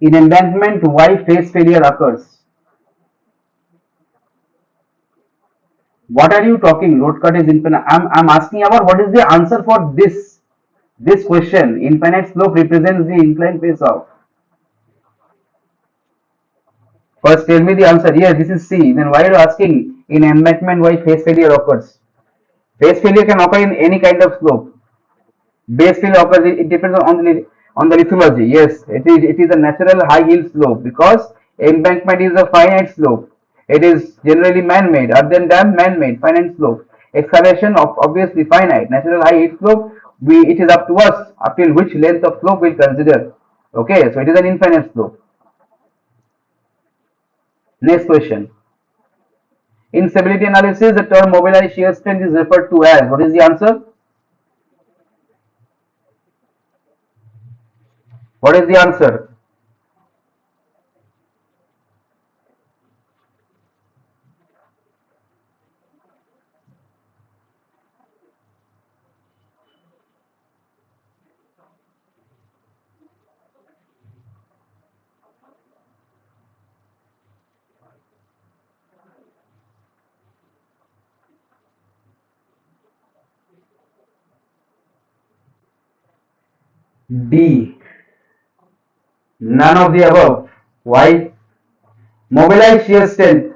In embankment, why phase failure occurs? What are you talking? Road cut is infinite. I'm asking about what is the answer for this question. Infinite slope represents the inclined phase of. First, tell me the answer. Yes, this is C. Then why are you asking in embankment why phase failure occurs? Phase failure can occur in any kind of slope. Base failure occurs. It depends on the lithology. Yes, it is a natural high hill slope because embankment is a finite slope. It is generally man-made. Other than dam, man-made finite slope. Excavation of obviously finite. Natural high hill slope. It is up to us up till which length of slope we'll consider. Okay, so it is an infinite slope. Next question. In stability analysis, the term mobilized shear strength is referred to as. What is the answer? What is the answer? D. None of the above. Why? Mobilized shear strength.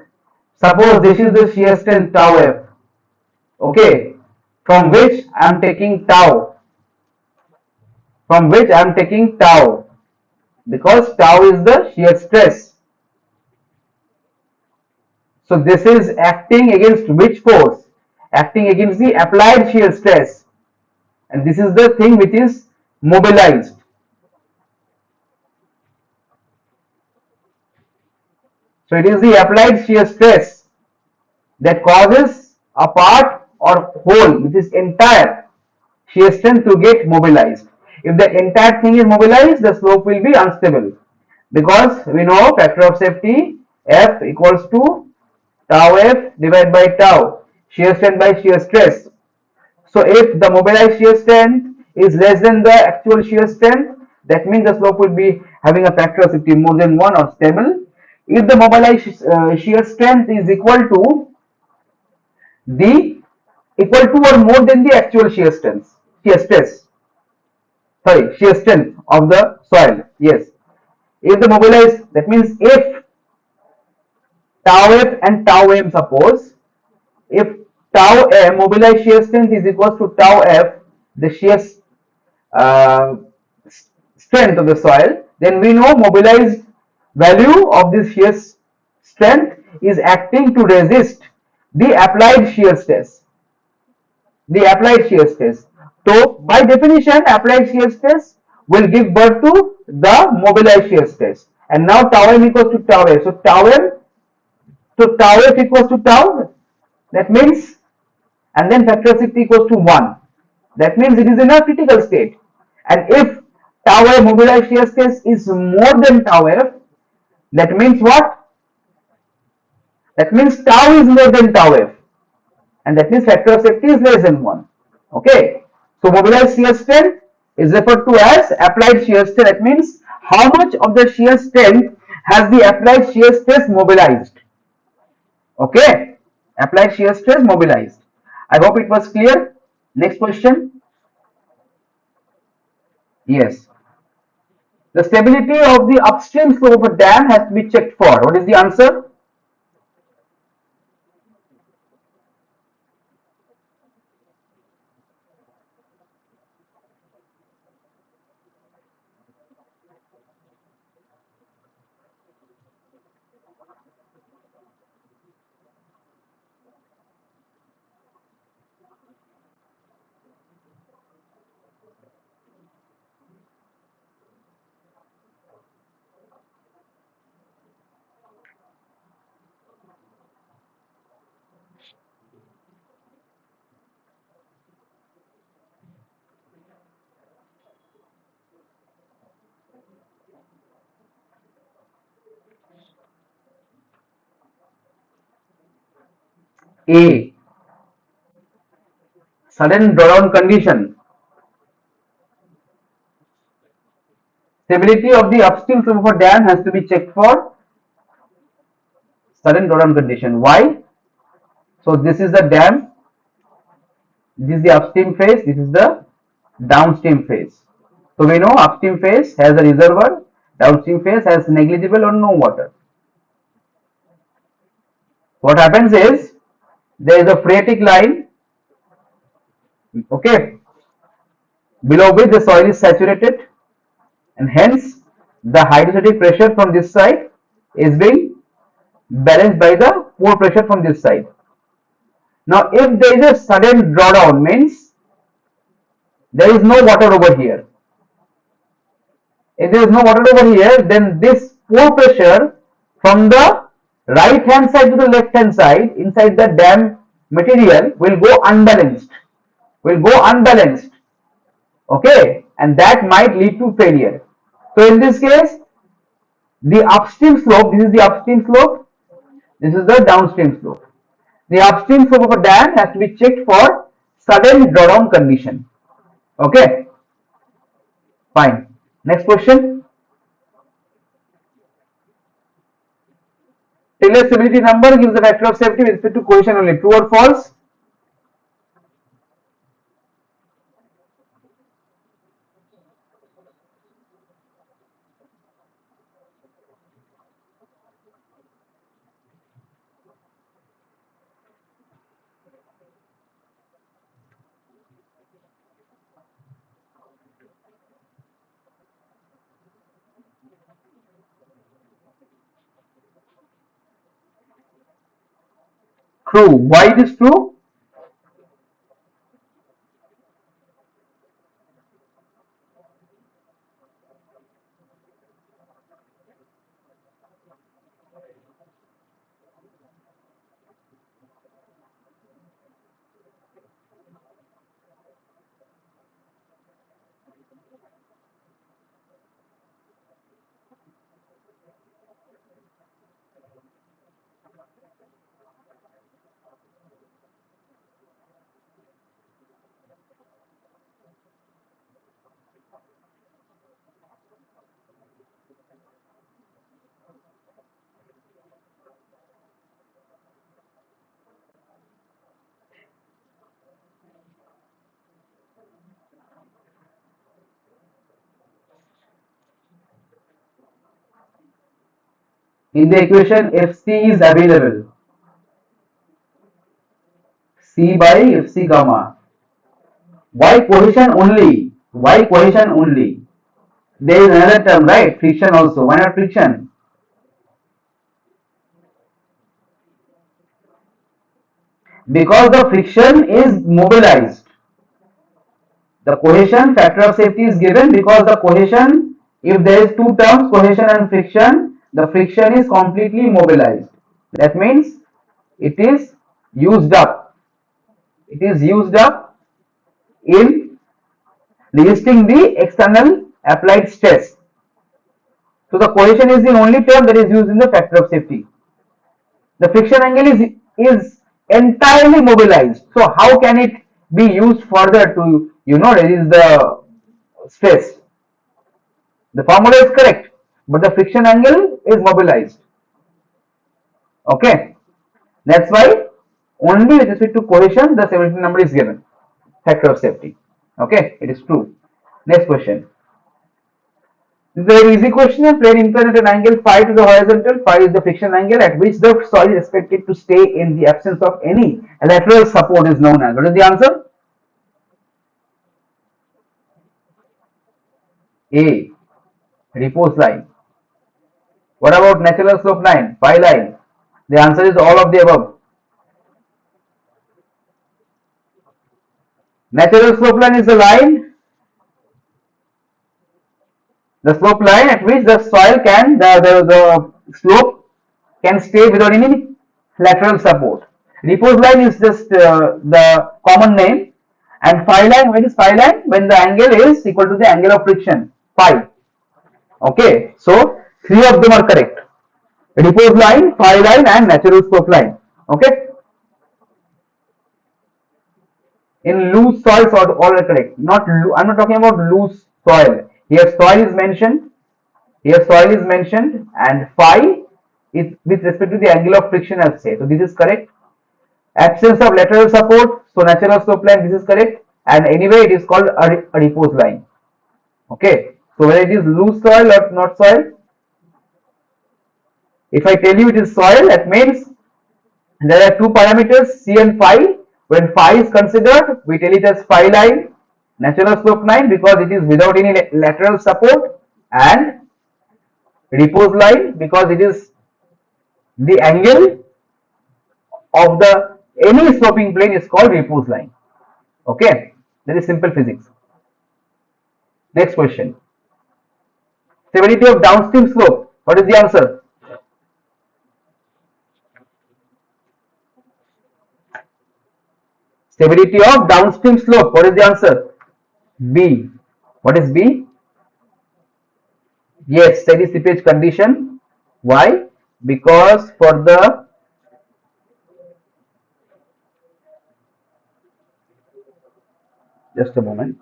Suppose this is the shear strength tau F. Okay. From which I am taking tau. From which I am taking tau. Because tau is the shear stress. So this is acting against which force? Acting against the applied shear stress. And this is the thing which is mobilized. So it is the applied shear stress that causes a part or whole, which is entire shear strength to get mobilized. If the entire thing is mobilized, the slope will be unstable because we know factor of safety F equals to tau F divided by tau, shear strength by shear stress. So if the mobilized shear strength is less than the actual shear strength, that means the slope will be having a factor of safety more than 1 or stable. If the mobilized shear strength is the equal to or more than the actual shear stress, sorry, shear strength of the soil. Yes. If the mobilized, that means if tau f and tau m, suppose if tau m mobilized shear strength is equal to tau f, the shear uh, strength of the soil, then we know mobilized value of this shear strength is acting to resist the applied shear stress. The applied shear stress. So by definition, applied shear stress will give birth to the mobilized shear stress. And now tau m equals to tau f. So tau f equals to tau. That means, and then factor of safety equals to 1. That means it is in a critical state. And if tau f mobilized shear stress is more than tau f, that means what? That means tau is more than tau f. And that means factor of safety is less than 1. Okay. So mobilized shear strength is referred to as applied shear strength. That means how much of the shear strength has the applied shear stress mobilized. Okay. Applied shear stress mobilized. I hope it was clear. Next question. Yes. The stability of the upstream slope of a dam has to be checked for. What is the answer? A. Sudden drawdown condition. Stability of the upstream slope of a dam has to be checked for sudden drawdown condition. Why? So this is the dam, this is the upstream phase, this is the downstream phase. So we know upstream phase has a reservoir, downstream phase has negligible or no water. What happens is there is a phreatic line, okay, below which the soil is saturated, and hence the hydrostatic pressure from this side is being balanced by the pore pressure from this side. Now if there is a sudden drawdown, means there is no water over here. If there is no water over here, then this pore pressure from the right hand side to the left hand side inside the dam material will go unbalanced. Okay, and that might lead to failure. So in this case, the upstream slope, this is the upstream slope, this is the downstream slope. The upstream slope of a dam has to be checked for sudden drawdown condition. Okay, fine. Next question. Taylor stability number gives the factor of safety with respect to cohesion only. True or false? True. Why it is true? In the equation, Fc is available. C by Fc gamma. Why cohesion only? Why cohesion only? There is another term, right? Friction also. Why not friction? Because the friction is mobilized. The cohesion factor of safety is given because the cohesion, if there is two terms, cohesion and friction, the friction is completely mobilized. That means it is used up. It is used up in resisting the external applied stress. So the cohesion is the only term that is used in the factor of safety. The friction angle is entirely mobilized. So how can it be used further to reduce the stress? The formula is correct, but the friction angle is mobilized. Okay, that's why only with respect to cohesion the stability number is given, factor of safety. Okay, it is true. Next question. This is a very easy question. Plane inclined at an angle phi to the horizontal. Phi is the friction angle at which the soil is expected to stay in the absence of any lateral support is known as. What is the answer? A. Repose line. What about natural slope line? Phi line. The answer is all of the above. Natural slope line is the line, the slope line at which the soil can, the slope can stay without any lateral support. Repose line is just the common name, and phi line, when is phi line? When the angle is equal to the angle of friction, phi. Okay, so three of them are correct. Repose line, phi line and natural slope line. Okay. In loose soils, all are correct. I'm not talking about loose soil. Here soil is mentioned. Here soil is mentioned, and phi is with respect to the angle of friction, I'll say. So this is correct. Absence of lateral support, so natural slope line, this is correct. And anyway, it is called a repose line. Okay. So whether it is loose soil or not soil, if I tell you it is soil, that means there are two parameters, C and phi. When phi is considered, we tell it as phi line, natural slope line, because it is without any lateral support, and repose line because it is the angle of the any sloping plane is called repose line. Okay, that is simple physics. Next question. Severity of downstream slope. What is the answer? Severity of downstream slope. What is the answer? B. What is B? Yes, steady seepage condition. Why? Because for the just a moment.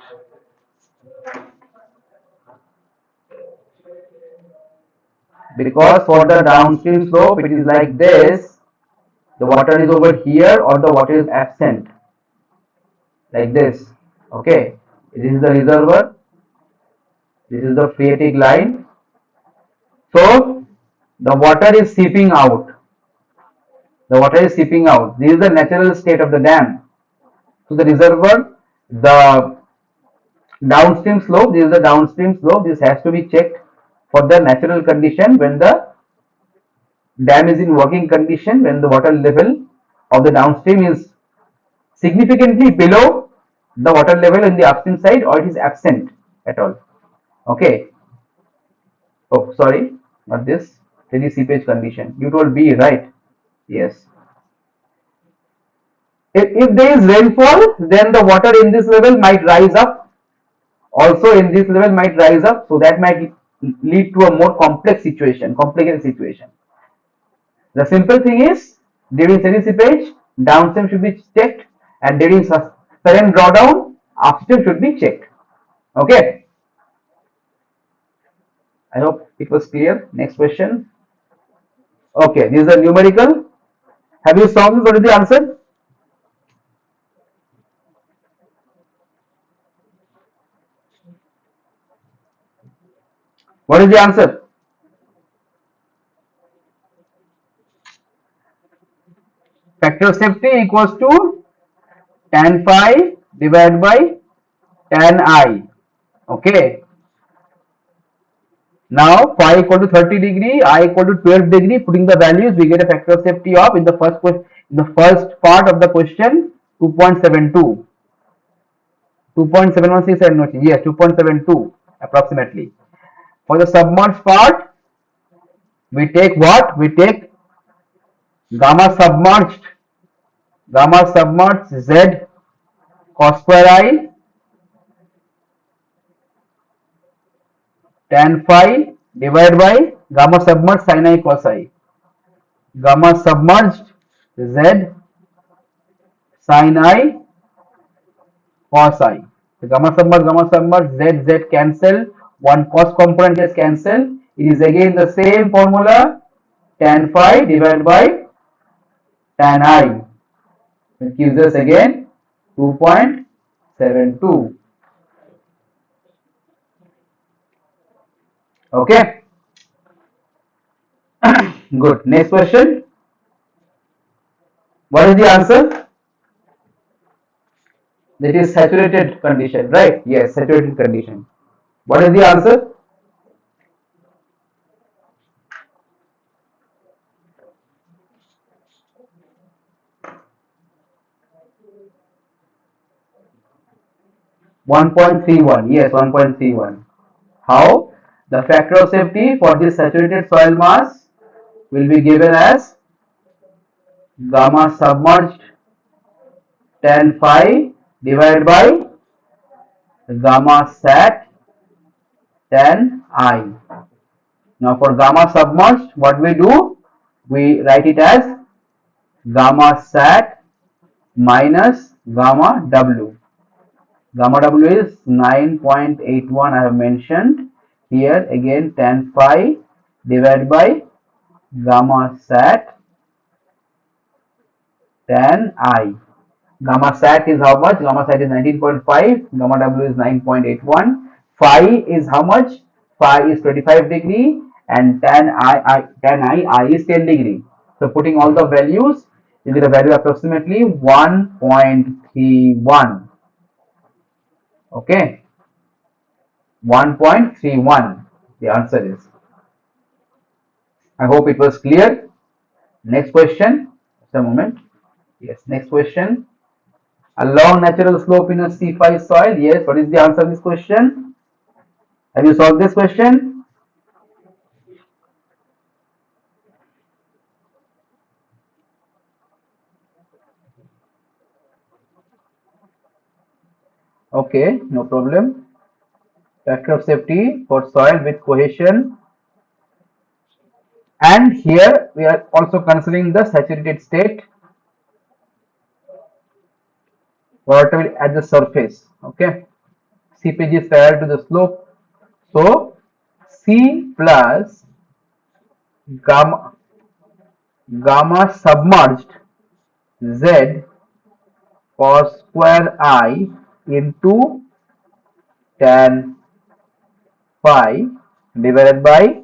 Because for the downstream slope, it is like this. The water is over here, or the water is absent. Like this. Okay. This is the reservoir. This is the phreatic line. So the water is seeping out. The water is seeping out. This is the natural state of the dam. So the reservoir, the downstream slope, this is the downstream slope. This has to be checked for the natural condition when the dam is in working condition, when the water level of the downstream is significantly below the water level in the upstream side, or it is absent at all. Okay. Oh, sorry, not this. Steady seepage condition. You told B, right? Yes. If there is rainfall, then the water in this level might rise up. Also in this level might rise up. So that might lead to a more complex situation, complicated situation. The simple thing is, during steady seepage, downstream should be checked, and during sudden drawdown, upstream should be checked. Okay. I hope it was clear. Next question. Okay, this is a numerical. Have you solved this? What is the answer? What is the answer? Factor of safety equals to tan phi divided by tan I. Okay. Now phi equal to 30 degree, I equal to 12 degree. Putting the values, we get a factor of safety of, in the first part of the question, 2.72. 2.716 and nothing. Yes, 2.72 approximately. For the submerged part, we take what? We take gamma submerged Z cos square I tan phi divided by gamma submerged sin I cos I. Gamma submerged Z sin I cos I. So gamma submerged Z cancel. One cos component is cancelled. It is again the same formula, tan phi divided by tan I. It gives us again 2.72. Okay. Good. Next question. What is the answer? That is saturated condition, right? Yes, saturated condition. What is the answer? (1.31). Yes, 1.31. How? The factor of safety for this saturated soil mass will be given as gamma submerged tan phi divided by gamma sat tan I. Now for gamma submerged, what we do? We write it as gamma sat minus gamma W. Gamma W is 9.81. I have mentioned here. Again, tan phi divided by gamma sat tan I. Gamma sat is how much? Gamma sat is 19.5. Gamma W is 9.81. Phi is how much? Phi is 25 degree, and tan I is 10 degree. So putting all the values, you get a value approximately 1.31. Okay, 1.31. The answer is. I hope it was clear. Next question. Just a moment. Yes, next question. A long natural slope in a C5 soil. Yes, what is the answer of this question? Have you solved this question? Okay, no problem. Factor of safety for soil with cohesion. And here we are also considering the saturated state volatility at the surface. Okay, seepage is parallel to the slope. So C plus gamma submerged Z cos square I into tan phi divided by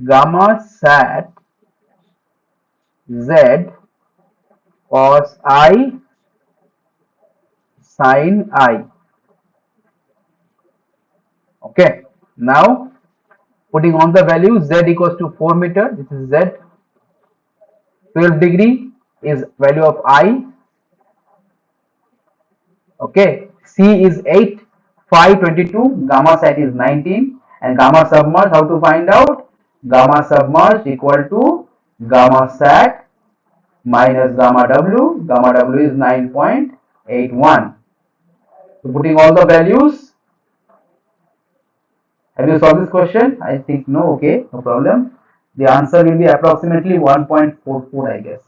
gamma sat Z cos I sin I. Okay, now putting on the value, Z equals to 4 meter. This is Z. 12 degree is value of I. Okay, C is 8, phi 22, gamma sat is 19, and gamma submerged, how to find out? Gamma submerged equal to gamma sat minus gamma W is 9.81. So putting all the values, have you solved this question? I think no. Okay, no problem. The answer will be approximately 1.44, I guess.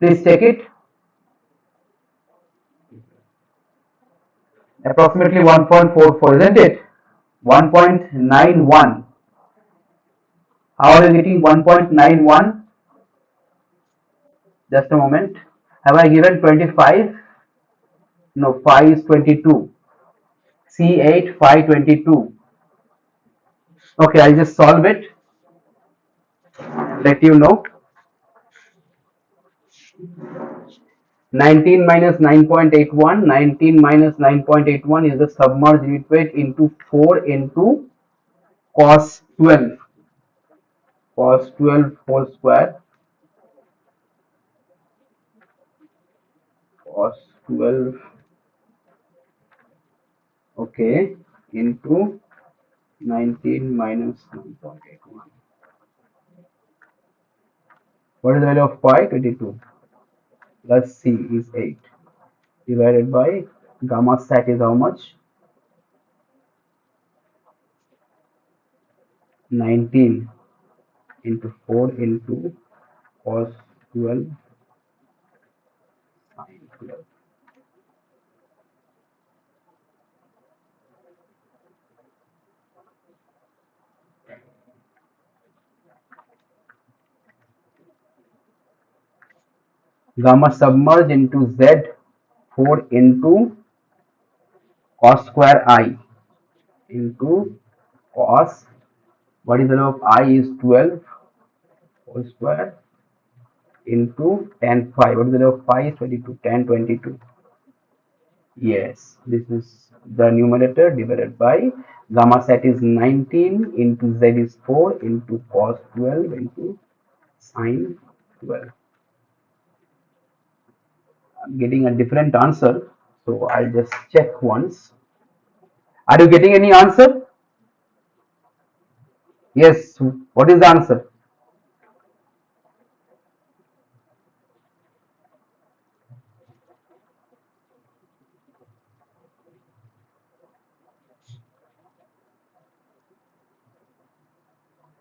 Please check it. Approximately 1.44, isn't it? 1.91. How are you getting 1.91? Just a moment. Have I given 25? No, phi is 22. C8 phi 22. Okay, I'll just solve it. Let you know. 19 minus 9.81. 19 minus 9.81 is the submerged unit weight into 4 into cos 12. Cos 12 whole square. Cos 12. Okay, into 19 minus 9.81. What is the value of phi? 22. Plus C is 8. Divided by gamma sat is how much? 19 into 4 into cos 12 sin 12. Gamma submerged into Z 4 into cos square I into cos, what is the value of I is 12 whole square into tan phi. What is the value of phi is 22, tan 22. Yes, this is the numerator divided by gamma sat is 19 into Z is 4 into cos 12 into sin 12. I'm getting a different answer, so I'll just check once. Are you getting any answer? Yes, what is the answer?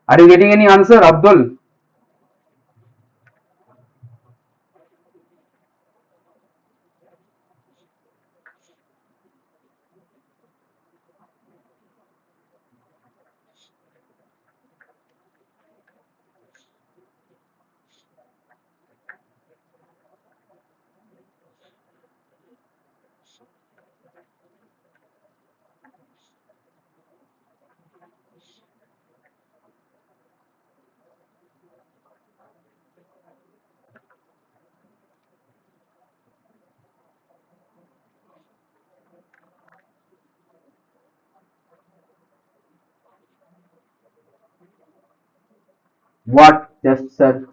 Are you getting any answer, Abdul? What? Just sir,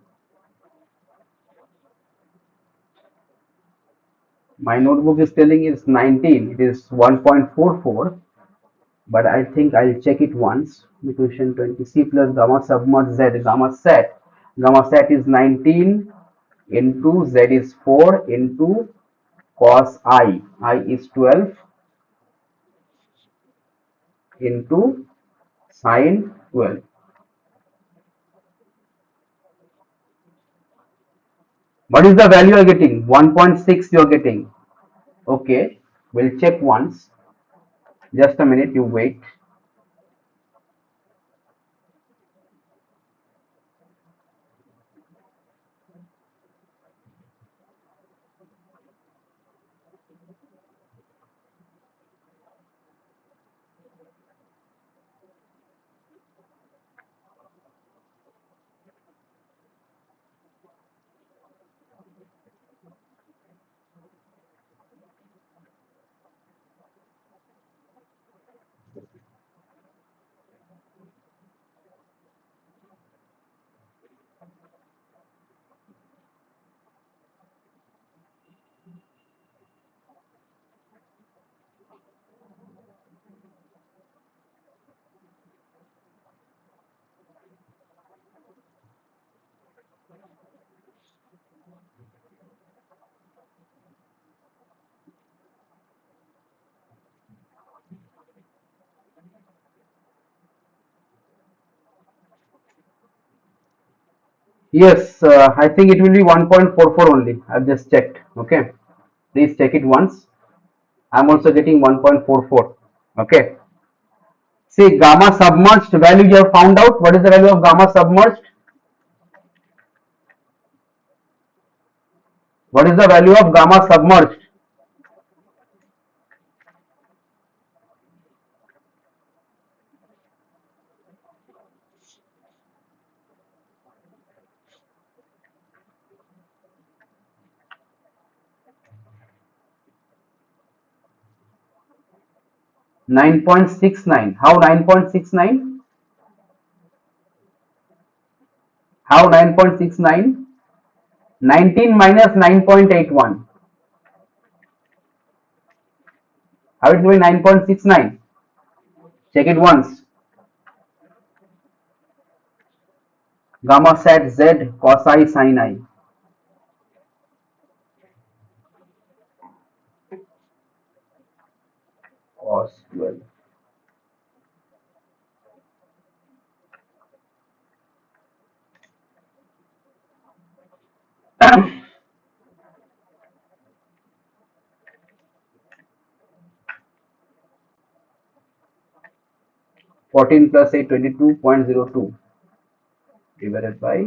my notebook is telling it's 19. It is 1.44, but I think I'll check it once. Equation 20 C plus gamma submerged Z gamma set. Gamma set is 19 into Z is 4 into cos I is 12 into sine 12. What is the value you are getting? 1.6 you are getting. Okay, we'll check once. Just a minute, you wait. Yes, I think it will be 1.44 only. I've just checked. Okay, please check it once. I'm also getting 1.44. Okay. See, gamma submerged value you have found out. What is the value of gamma submerged? What is the value of gamma submerged? 9.69. How 9.69? How 9.69? 19 minus 9.81. How it will be 9.69? Check it once. Gamma set Z cos I sin I. Cos 12. 14 plus 8, 22.02 divided by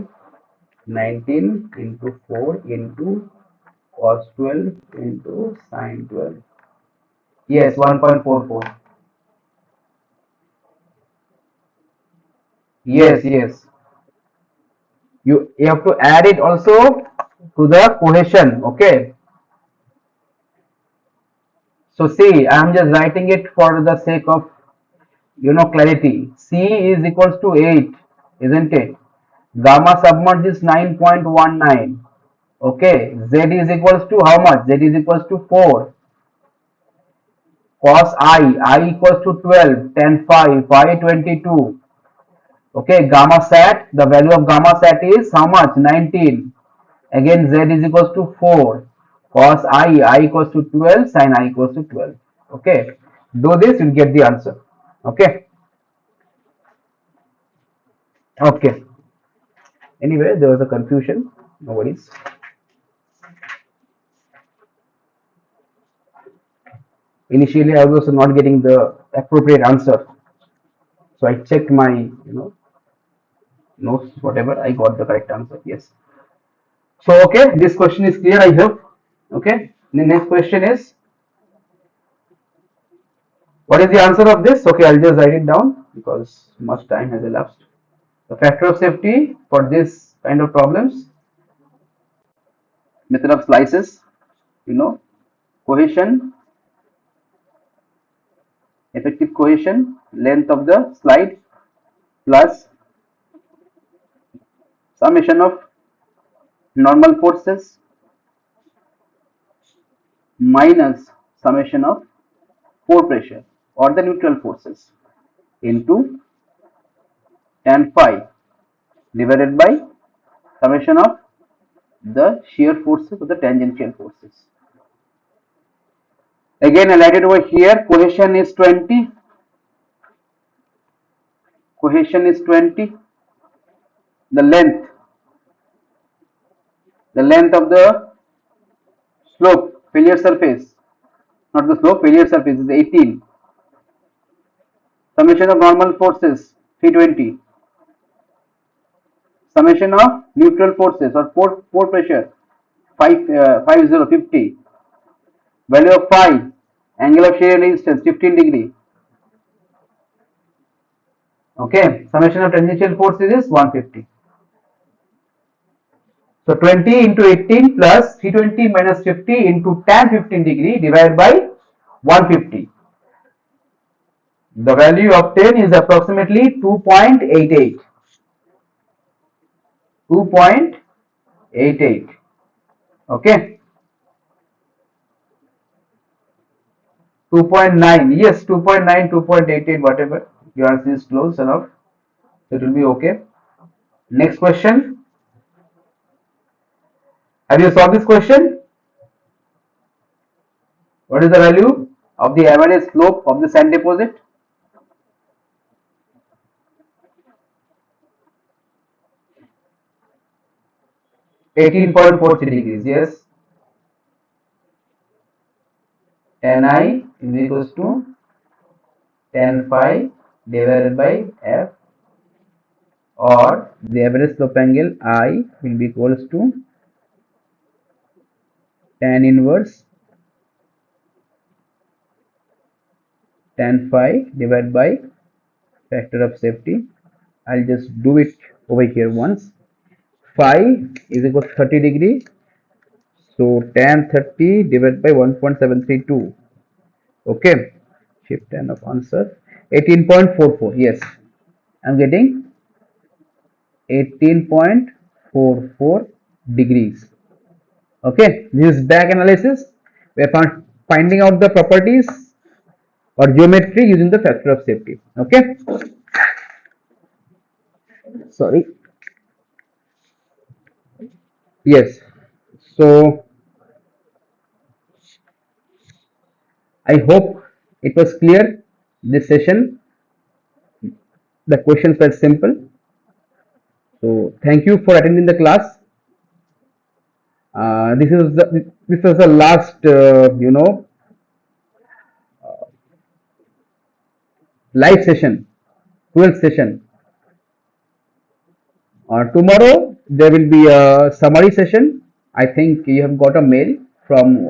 19 into 4 into cos 12 into sin 12. Yes, 1.44. Yes, yes. You have to add it also to the cohesion. Okay. So see, I am just writing it for the sake of clarity. C is equals to 8, isn't it? Gamma submerged is 9.19. Okay, Z is equals to how much? Z is equals to 4. Cos I equals to 12, 10 5, 522. Okay, gamma sat, the value of gamma sat is how much? 19. Again, Z is equals to 4. Cos I equals to 12, sin I equals to 12. Okay, do this, you'll get the answer. Okay, okay. Anyway, there was a confusion. No worries. Initially, I was not getting the appropriate answer. So I checked my, notes, whatever. I got the correct answer. Yes. So, okay, this question is clear, I hope. Okay. The next question is, what is the answer of this? Okay, I'll just write it down because much time has elapsed. The factor of safety for this kind of problems, method of slices, cohesion, effective cohesion, length of the slide plus summation of normal forces minus summation of pore pressure or the neutral forces into tan phi divided by summation of the shear forces or the tangential forces. Again, I write it over here. Cohesion is 20. Cohesion is 20. The length of the slope, failure surface, not the slope, failure surface is 18. Summation of normal forces 320. Summation of neutral forces or pore pressure 50. Value of phi, angle of shear resistance 15 degree. Okay, summation of tangential forces is 150. So 20 into 18 plus 320 minus 50 into tan 15 degree divided by 150. The value obtained is approximately 2.88. 2.88. Okay. 2.9. Yes, 2.9, 2.88, whatever. Your answer is close enough. It will be okay. Next question. Have you solved this question? What is the value of the average slope of the sand deposit? (18.43 degrees). Yes. Tan I is equals to tan phi divided by f, or the average slope angle I will be equals to tan inverse tan phi divided by factor of safety. I'll just do it over here once. Phi is equal to 30 degree. So tan 30 divided by 1.732. Okay. Shift tan of answer 18.44. Yes, I'm getting 18.44 degrees. Okay, this is back analysis. We are finding out the properties or geometry using the factor of safety. Okay, sorry. Yes, so I hope it was clear. This session, the questions were simple. So thank you for attending the class. This was the last live session, 12th session. Tomorrow there will be a summary session. I think you have got a mail from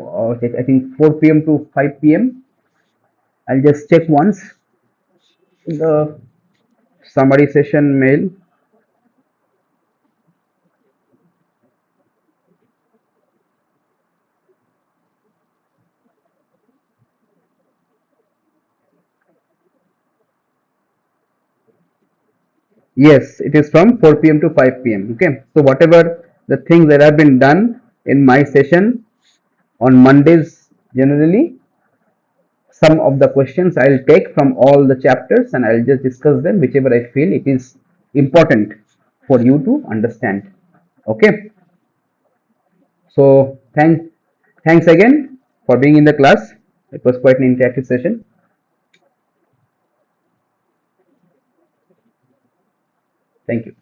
I think 4 p.m. to 5 p.m. I'll just check once the summary session mail. Yes, it is from 4 p.m. to 5 p.m. Okay, so whatever the things that have been done in my session on Mondays, generally some of the questions I'll take from all the chapters and I'll just discuss them, whichever I feel it is important for you to understand. Okay, so thanks again for being in the class. It was quite an interactive session. Thank you.